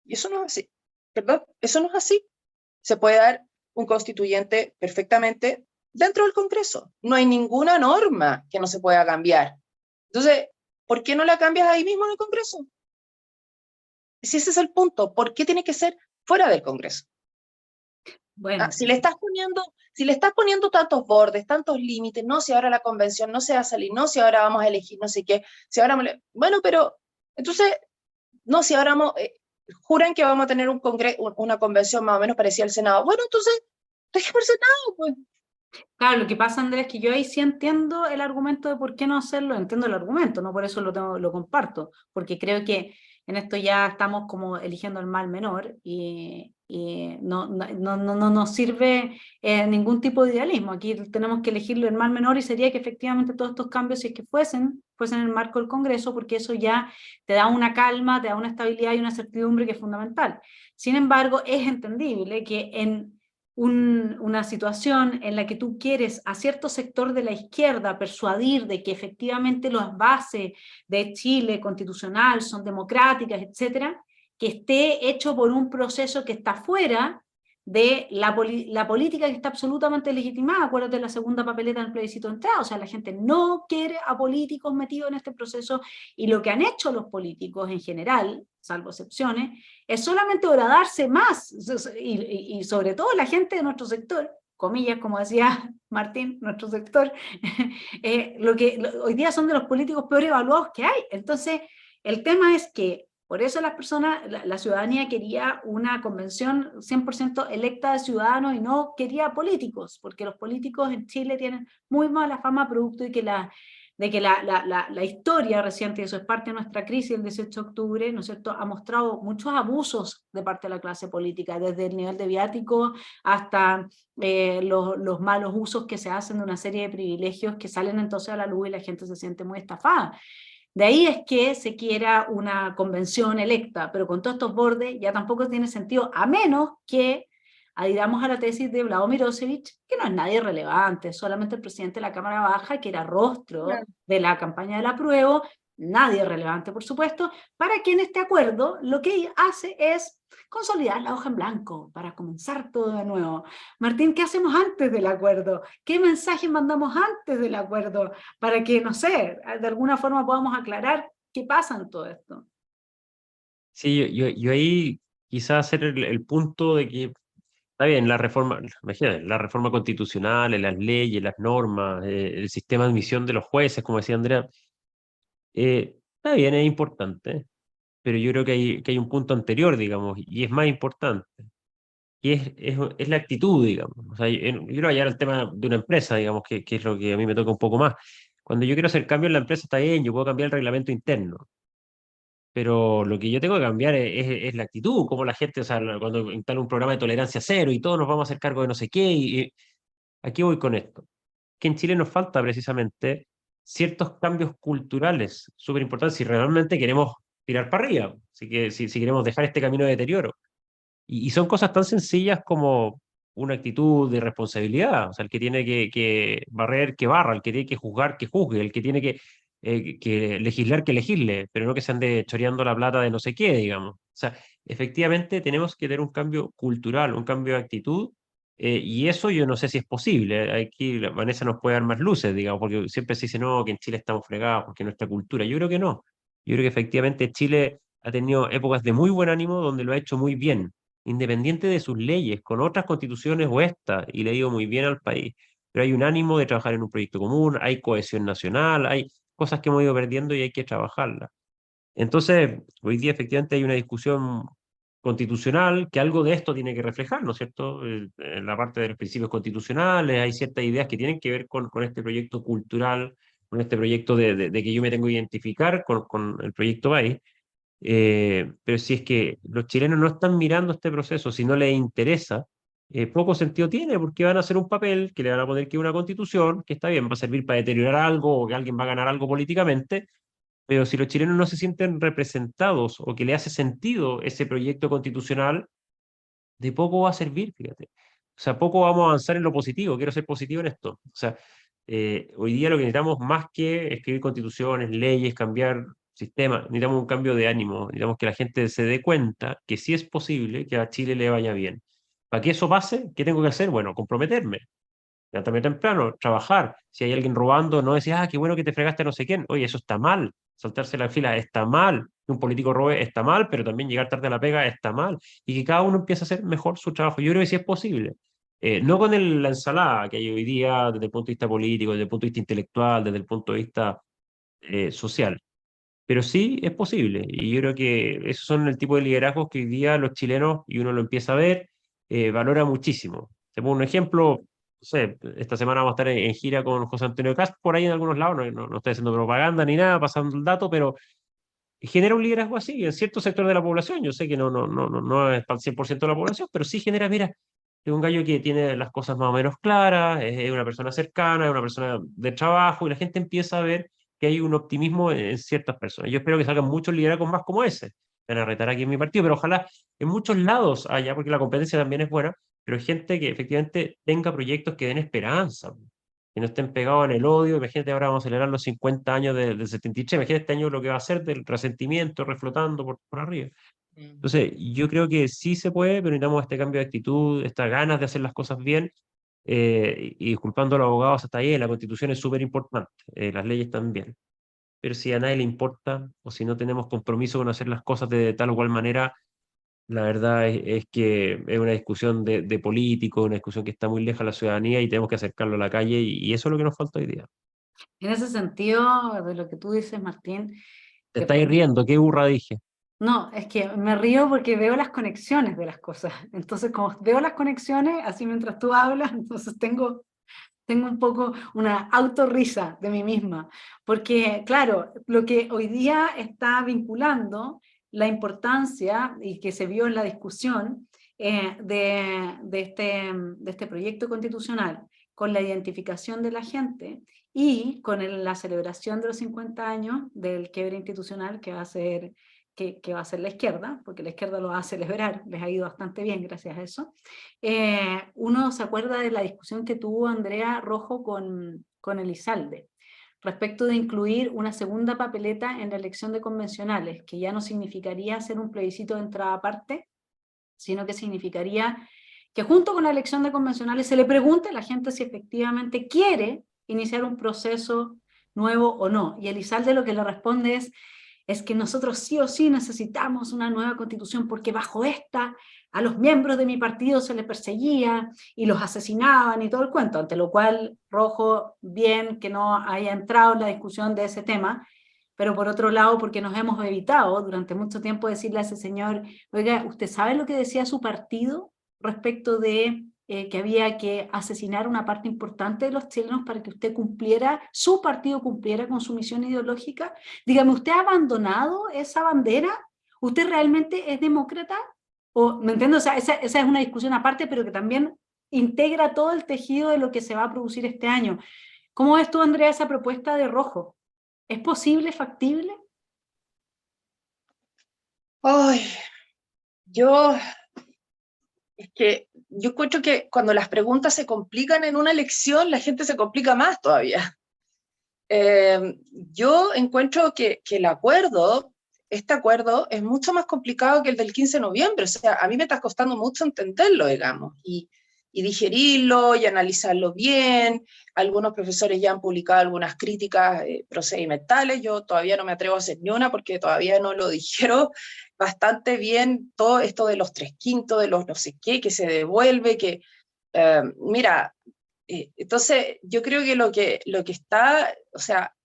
Y eso no es así, ¿verdad? Eso no es así. Se puede dar un constituyente perfectamente dentro del Congreso. No hay ninguna norma que no se pueda cambiar. Entonces, ¿por qué no la cambias ahí mismo en el Congreso? Si ese es el punto, ¿por qué tiene que ser fuera del Congreso? Bueno, Si le estás poniendo tantos bordes, tantos límites, no si ahora la convención no se va a salir, no si ahora vamos a elegir no sé qué, si ahora, bueno, pero entonces, no si ahora juran que vamos a tener una convención más o menos parecida al Senado. Bueno, entonces, deje por Senado, pues. claro, lo que pasa, Andrés, es que yo ahí sí entiendo el argumento de por qué no hacerlo, entiendo el argumento, no por eso lo comparto, porque creo que en esto ya estamos como eligiendo el mal menor y no nos sirve ningún tipo de idealismo. Aquí tenemos que elegirlo el mal menor y sería que efectivamente todos estos cambios, si es que fuesen en el marco del Congreso, porque eso ya te da una calma, te da una estabilidad y una certidumbre que es fundamental. Sin embargo, es entendible que en una situación en la que tú quieres a cierto sector de la izquierda persuadir de que efectivamente las bases de Chile constitucional son democráticas, etcétera, que esté hecho por un proceso que está fuera de la política que está absolutamente legitimada. Acuérdate de la segunda papeleta del plebiscito de entrada, o sea, la gente no quiere a políticos metidos en este proceso y lo que han hecho los políticos en general, salvo excepciones, es solamente horadarse más y sobre todo la gente de nuestro sector, comillas, como decía Martín, nuestro sector, hoy día son de los políticos peor evaluados que hay. Entonces, el tema es que por eso las personas, la ciudadanía quería una convención 100% electa de ciudadanos y no quería políticos, porque los políticos en Chile tienen muy mala fama producto de que la historia reciente, y eso es parte de nuestra crisis el 18 de octubre, ¿no es cierto?, ha mostrado muchos abusos de parte de la clase política, desde el nivel de viático hasta los malos usos que se hacen de una serie de privilegios que salen entonces a la luz y la gente se siente muy estafada. De ahí es que se quiera una convención electa, pero con todos estos bordes ya tampoco tiene sentido, a menos que adhiramos a la tesis de Vlado Mirosevic, que no es nadie relevante, solamente el presidente de la Cámara Baja, que era rostro de la campaña del apruebo, nadie relevante, por supuesto, para que en este acuerdo lo que hace es consolidar la hoja en blanco para comenzar todo de nuevo. Martín, ¿qué hacemos antes del acuerdo? ¿Qué mensaje mandamos antes del acuerdo? Para que, no sé, de alguna forma podamos aclarar qué pasa en todo esto. Sí, yo ahí quizás hacer el punto de que está bien, la reforma, imagínate, la reforma constitucional, las leyes, las normas, el sistema de admisión de los jueces, como decía Andrea, está bien, es importante, pero yo creo que hay un punto anterior, digamos, y es más importante, y es la actitud, digamos. O sea, yo quiero hallar el tema de una empresa, digamos, que es lo que a mí me toca un poco más. Cuando yo quiero hacer cambio en la empresa, está bien, yo puedo cambiar el reglamento interno, pero lo que yo tengo que cambiar es la actitud, como la gente, o sea, cuando instala un programa de tolerancia cero y todos nos vamos a hacer cargo de no sé qué, y aquí voy con esto. Que en Chile nos falta precisamente ciertos cambios culturales súper importantes si realmente queremos tirar para arriba, si queremos dejar este camino de deterioro. Y son cosas tan sencillas como una actitud de responsabilidad, o sea, el que tiene que barrer, que barra, el que tiene que juzgar, que juzgue, el que tiene que legislar, que legisle, pero no que se ande choreando la plata de no sé qué, digamos. O sea, efectivamente tenemos que tener un cambio cultural, un cambio de actitud, y eso yo no sé si es posible. Aquí Vanessa nos puede dar más luces, digamos, porque siempre se dice, no, que en Chile estamos fregados, porque nuestra cultura. Yo creo que no. Yo creo que efectivamente Chile ha tenido épocas de muy buen ánimo donde lo ha hecho muy bien independiente de sus leyes, con otras constituciones o esta, y le digo muy bien al país. Pero hay un ánimo de trabajar en un proyecto común, hay cohesión nacional, hay cosas que hemos ido perdiendo y hay que trabajarlas. Entonces, hoy día efectivamente hay una discusión constitucional que algo de esto tiene que reflejar, ¿no es cierto? En la parte de los principios constitucionales hay ciertas ideas que tienen que ver con este proyecto cultural, con este proyecto de que yo me tengo que identificar con el proyecto país. Pero si es que los chilenos no están mirando este proceso, si no les interesa, poco sentido tiene, porque van a hacer un papel que le van a poner que es una constitución, que está bien, va a servir para deteriorar algo o que alguien va a ganar algo políticamente, pero si los chilenos no se sienten representados o que le hace sentido ese proyecto constitucional, de poco va a servir, fíjate. O sea, poco vamos a avanzar en lo positivo, quiero ser positivo en esto. O sea, hoy día lo que necesitamos más que escribir constituciones, leyes, cambiar sistemas, necesitamos un cambio de ánimo, necesitamos que la gente se dé cuenta que sí es posible que a Chile le vaya bien. Para que eso pase, ¿qué tengo que hacer? Bueno, comprometerme, levantarme temprano, trabajar. Si hay alguien robando, no decir, ah, qué bueno que te fregaste a no sé quién. Oye, eso está mal. Saltarse la fila está mal. Que un político robe está mal, pero también llegar tarde a la pega está mal. Y que cada uno empiece a hacer mejor su trabajo. Yo creo que sí es posible. No con la ensalada que hay hoy día desde el punto de vista político, desde el punto de vista intelectual, desde el punto de vista social. Pero sí es posible. Y yo creo que esos son el tipo de liderazgos que hoy día los chilenos, y uno lo empieza a ver, valora muchísimo. Te pongo un ejemplo, no sé, esta semana vamos a estar en gira con José Antonio Cast por ahí en algunos lados, no estoy haciendo propaganda ni nada, pasando el dato, pero genera un liderazgo así en cierto sector de la población. Yo sé que no es para el 100% de la población, pero sí genera, mira, es un gallo que tiene las cosas más o menos claras, es una persona cercana, es una persona de trabajo, y la gente empieza a ver que hay un optimismo en ciertas personas. Yo espero que salgan muchos liderazgos más como ese. Me van a retar aquí en mi partido, pero ojalá en muchos lados haya, porque la competencia también es buena, pero hay gente que efectivamente tenga proyectos que den esperanza, que no estén pegados en el odio. Imagínate, ahora vamos a celebrar los 50 años del 73, imagínate este año lo que va a ser del resentimiento reflotando por arriba. Entonces, yo creo que sí se puede, pero necesitamos este cambio de actitud, estas ganas de hacer las cosas bien, y disculpando a los abogados hasta ahí, la Constitución es súper importante, las leyes también. Pero si a nadie le importa, o si no tenemos compromiso con hacer las cosas de tal o cual manera, la verdad es que es una discusión de políticos, una discusión que está muy lejos de la ciudadanía y tenemos que acercarlo a la calle, y eso es lo que nos falta hoy día. En ese sentido, de lo que tú dices, Martín, Te que estáis riendo, qué burra dije. no, es que me río porque veo las conexiones de las cosas. Entonces, como veo las conexiones, así mientras tú hablas, entonces tengo un poco una autorrisa de mí misma, porque claro, lo que hoy día está vinculando la importancia y que se vio en la discusión de este proyecto constitucional con la identificación de la gente y con la celebración de los 50 años del quiebre institucional que va a ser que va a ser la izquierda, porque la izquierda lo va a celebrar, les ha ido bastante bien gracias a eso. Uno se acuerda de la discusión que tuvo Andrea Rojo con Elizalde, respecto de incluir una segunda papeleta en la elección de convencionales, que ya no significaría hacer un plebiscito de entrada aparte, sino que significaría que junto con la elección de convencionales se le pregunte a la gente si efectivamente quiere iniciar un proceso nuevo o no. Y Elizalde lo que le responde es que nosotros sí o sí necesitamos una nueva constitución porque bajo esta a los miembros de mi partido se les perseguía y los asesinaban y todo el cuento, ante lo cual Rojo, bien que no haya entrado en la discusión de ese tema, pero por otro lado porque nos hemos evitado durante mucho tiempo decirle a ese señor, oiga, ¿usted sabe lo que decía su partido respecto de que había que asesinar una parte importante de los chilenos para que usted cumpliera, su partido cumpliera con su misión ideológica? Dígame, ¿usted ha abandonado esa bandera? ¿Usted realmente es demócrata? O, ¿me entiendo? O sea, esa es una discusión aparte, pero que también integra todo el tejido de lo que se va a producir este año. ¿Cómo ves tú, Andrea, esa propuesta de Rojo? ¿Es posible, factible? Ay, yo, es que yo encuentro que cuando las preguntas se complican en una elección, la gente se complica más todavía. Yo encuentro que este acuerdo es mucho más complicado que el del 15 de noviembre, o sea, a mí me está costando mucho entenderlo, digamos, y digerirlo y analizarlo bien. Algunos profesores ya han publicado algunas críticas procedimentales, yo todavía no me atrevo a hacer ni una porque todavía no lo dijeron bastante bien todo esto de los 3/5, de los no sé qué, que se devuelve, que, mira, entonces yo creo que lo que está, o sea,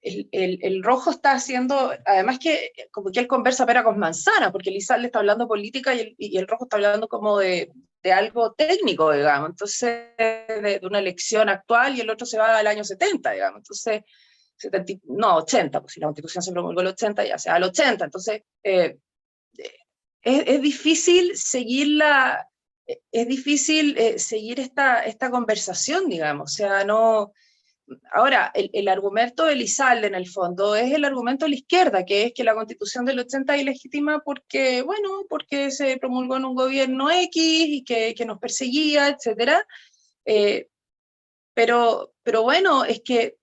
el Rojo está haciendo, además que como que él conversa pera con manzana, porque Elizalde está hablando política y el Rojo está hablando como de algo técnico, digamos, entonces de una elección actual, y el otro se va al año 70, digamos, entonces, 70, no, 80, pues si la Constitución se promulgó el 80, ya sea al 80, entonces es difícil seguir es difícil seguir esta conversación, digamos. O sea, no... Ahora, el argumento de Elizalde, en el fondo, es el argumento de la izquierda, que es que la Constitución del 80 es ilegítima porque, bueno, porque se promulgó en un gobierno X y que nos perseguía, etcétera. Pero bueno, es que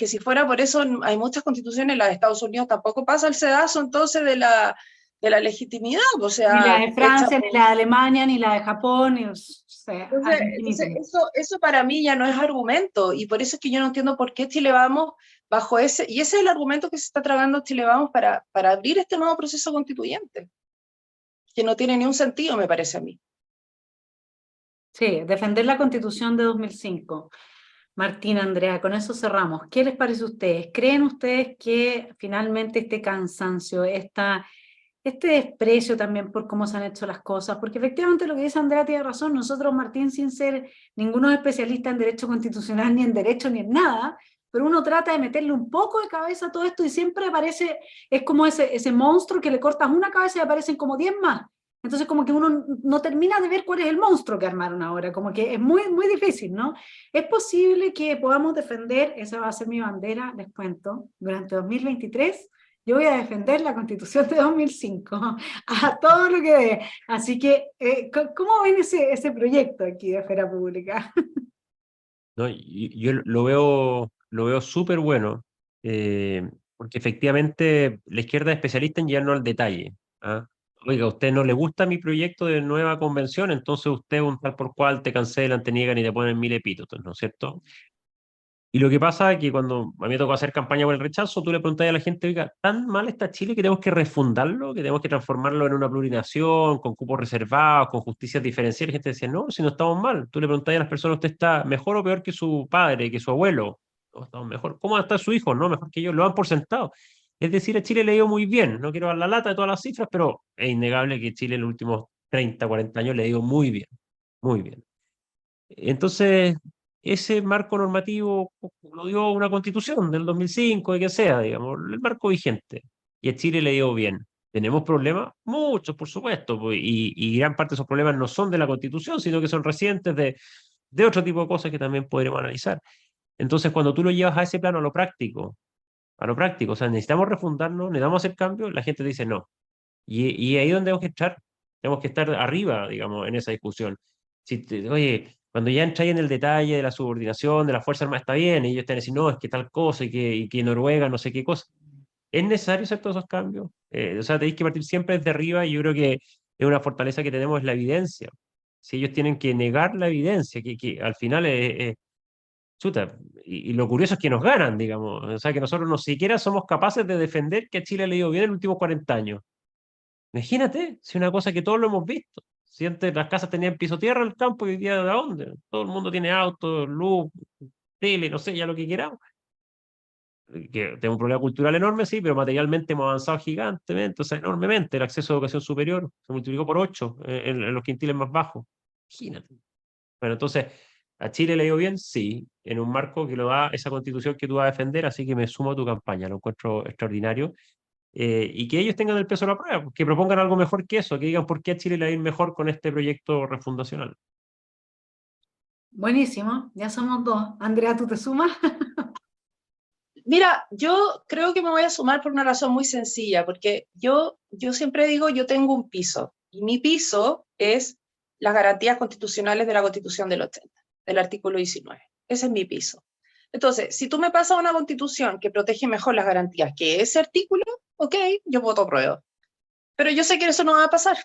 si fuera por eso, hay muchas constituciones, la de Estados Unidos tampoco pasa el sedazo entonces de la legitimidad, o Ni la sea, de Francia, ni la de Alemania, ni la de Japón, o sea, al entonces infinito. eso para mí ya no es argumento, y por eso es que yo no entiendo por qué Chile Vamos bajo ese, y ese es el argumento que se está tragando Chile Vamos para abrir este nuevo proceso constituyente, que no tiene ni un sentido, me parece a mí. Sí, defender la Constitución de 2005. Martín, Andrea, con eso cerramos. ¿Qué les parece a ustedes? ¿Creen ustedes que finalmente este cansancio, este desprecio también por cómo se han hecho las cosas? Porque efectivamente lo que dice Andrea tiene razón. Nosotros, Martín, sin ser ninguno especialista en derecho constitucional, ni en derecho, ni en nada, pero uno trata de meterle un poco de cabeza a todo esto y siempre aparece, es como ese monstruo que le cortas una cabeza y aparecen como 10 más. Entonces como que uno no termina de ver cuál es el monstruo que armaron ahora, como que es muy, muy difícil, ¿no? Es posible que podamos defender, esa va a ser mi bandera, les cuento, durante 2023, yo voy a defender la Constitución de 2005, a todo lo que dé. Así que, ¿cómo ven ese proyecto aquí de esfera pública? ¿No? Yo lo veo súper bueno, porque efectivamente la izquierda es especialista en llevarnos al detalle. ¿Ah? Oiga, a usted no le gusta mi proyecto de nueva convención, entonces usted un tal por cual te cancelan, te niegan y te ponen mil epítetos, ¿no es cierto? Y lo que pasa es que cuando a mí me tocó hacer campaña por el rechazo, tú le preguntas a la gente, oiga, ¿tan mal está Chile que tenemos que refundarlo, que tenemos que transformarlo en una plurinación, con cupos reservados, con justicias diferenciales? Y la gente decía, no, si no estamos mal. Tú le preguntas a las personas, ¿usted está mejor o peor que su padre, que su abuelo? No, estamos mejor. ¿Cómo está su hijo? No, mejor que yo. Lo dan por sentado. Es decir, a Chile le ha ido muy bien. No quiero dar la lata de todas las cifras, pero es innegable que Chile en los últimos 30, 40 años le ha ido muy bien. Muy bien. Entonces, ese marco normativo lo dio una constitución del 2005, de que sea, digamos, el marco vigente. Y a Chile le dio bien. ¿Tenemos problemas? Muchos, por supuesto, pues, y gran parte de esos problemas no son de la constitución, sino que son recientes de otro tipo de cosas que también podremos analizar. Entonces, cuando tú lo llevas a ese plano, a lo práctico, o sea, necesitamos refundarnos, necesitamos hacer cambios, la gente dice no. Y ahí es donde tenemos que estar arriba, digamos, en esa discusión. Oye, cuando ya entráis en el detalle de la subordinación, de la Fuerza Armada, está bien, y ellos te dicen, no, es que tal cosa, y que Noruega, no sé qué cosa. ¿Es necesario hacer todos esos cambios? O sea, tenéis que partir siempre desde arriba, y yo creo que es una fortaleza que tenemos, es la evidencia. Si ellos tienen que negar la evidencia, que al final chuta, y lo curioso es que nos ganan, digamos. O sea, que nosotros no siquiera somos capaces de defender que a Chile le ha ido bien en los últimos 40 años. Imagínate, si una cosa que todos lo hemos visto. Si antes las casas tenían piso tierra en el campo, y hoy día ¿de dónde? Todo el mundo tiene auto, luz, tele, no sé, ya lo que queramos. Que tengo un problema cultural enorme, sí, pero materialmente hemos avanzado gigantemente, o sea, enormemente. El acceso a educación superior se multiplicó por 8 en los quintiles más bajos. Imagínate. Bueno, entonces, ¿a Chile le ha ido bien? Sí, en un marco que lo da esa constitución que tú vas a defender, así que me sumo a tu campaña, lo encuentro extraordinario. Y que ellos tengan el peso de la prueba, que propongan algo mejor que eso, que digan por qué a Chile le va a ir mejor con este proyecto refundacional. Buenísimo, ya somos dos. Andrea, ¿tú te sumas? Mira, yo creo que me voy a sumar por una razón muy sencilla, porque yo siempre digo, yo tengo un piso, y mi piso es las garantías constitucionales de la Constitución del 80, del artículo 19. Ese es mi piso. Entonces, si tú me pasas una constitución que protege mejor las garantías que ese artículo, ok, yo voto prueba. Pero yo sé que eso no va a pasar.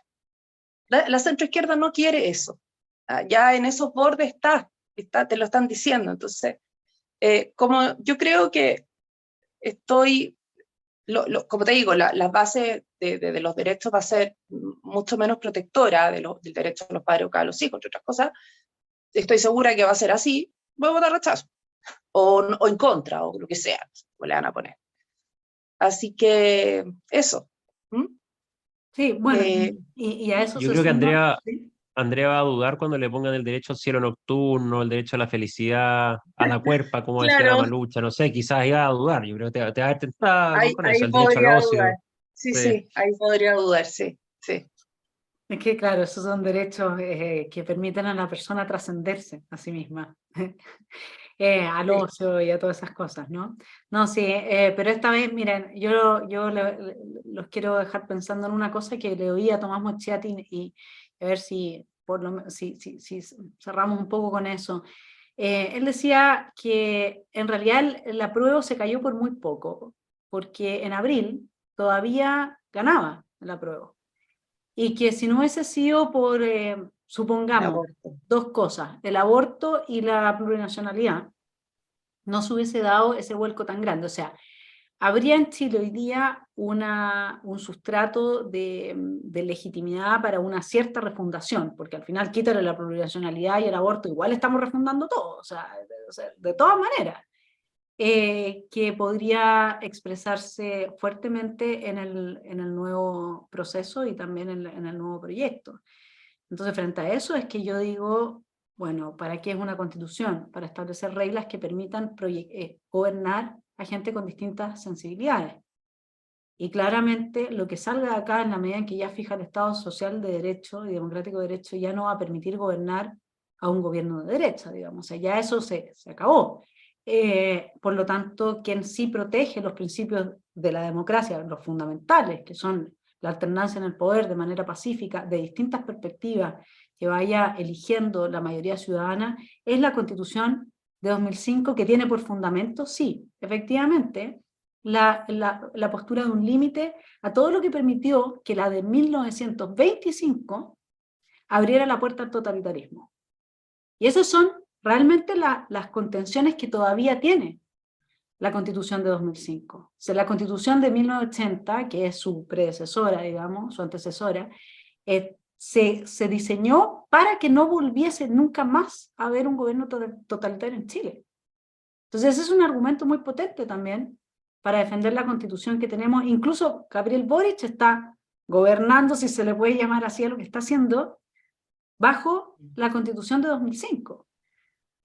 La centroizquierda no quiere eso. Ya en esos bordes te lo están diciendo. Entonces, como yo creo que estoy, como te digo, la base de los derechos va a ser mucho menos protectora del derecho de los padres a educar a los hijos, entre otras cosas. Estoy segura que va a ser así. Voy a votar rechazo. O en contra, o lo que sea, como le van a poner. Así que eso. ¿Mm? Sí, bueno, Eh, y a eso Yo se creo que suma, Andrea, ¿sí? Andrea va a dudar cuando le pongan el derecho al cielo nocturno, el derecho a la felicidad, a la cuerpa, como decía la claro, Malucha, no sé, quizás iba a dudar, yo creo que te va a tentar ahí con eso, el derecho al podría dudar. ocio. Sí, Sí. sí, ahí podría dudar, sí, sí. Es que claro, esos son derechos que permiten a la persona trascenderse a sí misma, al Sí. ocio y a todas esas cosas, ¿no? No, sí, pero esta vez, miren, yo los quiero dejar pensando en una cosa que le oí a Tomás Mochiati y a ver si, si cerramos un poco con eso. Él decía que en realidad el apruebo se cayó por muy poco, porque en abril todavía ganaba el apruebo. Y que si no hubiese sido por, El supongamos, aborto. dos cosas, el aborto y la plurinacionalidad, no se hubiese dado ese vuelco tan grande. O sea, habría en Chile hoy día un sustrato de legitimidad para una cierta refundación, porque al final quítale la plurinacionalidad y el aborto, igual estamos refundando todo, o sea, de todas maneras. Que podría expresarse fuertemente en el nuevo proceso y también en el nuevo proyecto. Entonces, frente a eso es que yo digo, bueno, ¿para qué es una constitución? Para establecer reglas que permitan gobernar a gente con distintas sensibilidades. Y claramente lo que salga de acá, en la medida en que ya fija el Estado social de derecho y democrático de derecho, ya no va a permitir gobernar a un gobierno de derecha, digamos. O sea, ya eso se acabó. Por lo tanto, quien sí protege los principios de la democracia, los fundamentales, que son la alternancia en el poder de manera pacífica, de distintas perspectivas, que vaya eligiendo la mayoría ciudadana, es la Constitución de 2005, que tiene por fundamento, sí, efectivamente, la postura de un límite a todo lo que permitió que la de 1925 abriera la puerta al totalitarismo. Y esas son realmente las contenciones que todavía tiene la Constitución de 2005. O sea, la Constitución de 1980, que es su predecesora, digamos, su antecesora, se diseñó para que no volviese nunca más a haber un gobierno totalitario en Chile. Entonces ese es un argumento muy potente también para defender la Constitución que tenemos. Incluso Gabriel Boric está gobernando, si se le puede llamar así a lo que está haciendo, bajo la Constitución de 2005.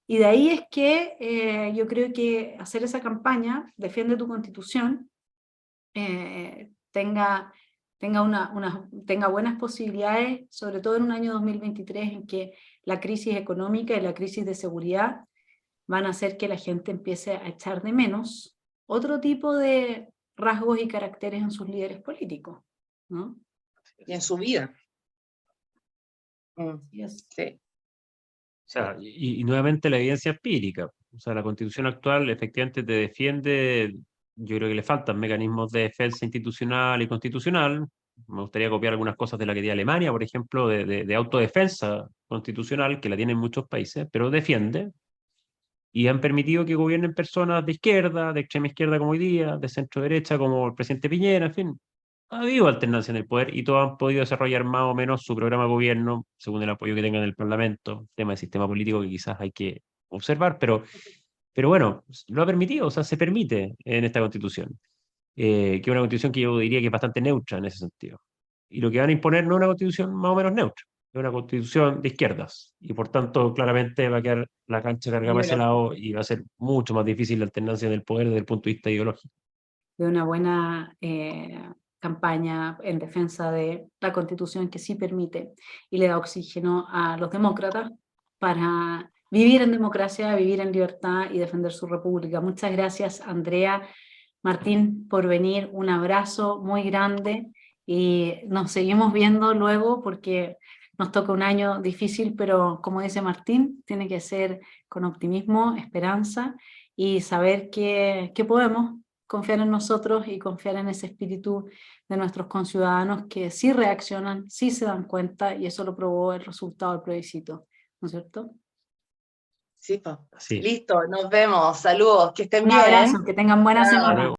Y de ahí es que yo creo que hacer esa campaña, defiende tu Constitución, tenga buenas posibilidades, sobre todo en un año 2023 en que la crisis económica y la crisis de seguridad van a hacer que la gente empiece a echar de menos otro tipo de rasgos y caracteres en sus líderes políticos, ¿no? Y en su vida. Yes. Sí. O sea, y nuevamente la evidencia empírica. O sea, la Constitución actual efectivamente te defiende, yo creo que le faltan mecanismos de defensa institucional y constitucional. Me gustaría copiar algunas cosas de la que tiene Alemania, por ejemplo, de autodefensa constitucional, que la tienen muchos países, pero defiende. Y han permitido que gobiernen personas de izquierda, de extrema izquierda como hoy día, de centro derecha como el presidente Piñera, en fin. Ha habido alternancia en el poder y todos han podido desarrollar más o menos su programa de gobierno según el apoyo que tengan en el Parlamento, tema del sistema político que quizás hay que observar, pero bueno, lo ha permitido, o sea, se permite en esta Constitución, que es una Constitución que yo diría que es bastante neutra en ese sentido. Y lo que van a imponer no es una Constitución más o menos neutra, es una Constitución de izquierdas, y por tanto claramente va a quedar la cancha cargada para ese lado y va a ser mucho más difícil la alternancia del poder desde el punto de vista ideológico. De una buena campaña en defensa de la Constitución que sí permite y le da oxígeno a los demócratas para vivir en democracia, vivir en libertad y defender su república. Muchas gracias, Andrea, Martín, por venir. Un abrazo muy grande y nos seguimos viendo luego porque nos toca un año difícil, pero como dice Martín, tiene que ser con optimismo, esperanza y saber que podemos confiar en nosotros y confiar en ese espíritu de nuestros conciudadanos que sí reaccionan, sí se dan cuenta, y eso lo probó el resultado del plebiscito, ¿no es cierto? Sí, pues. Sí. Listo, nos vemos, saludos, que estén Un bien. abrazo, que tengan buena Chao. semana.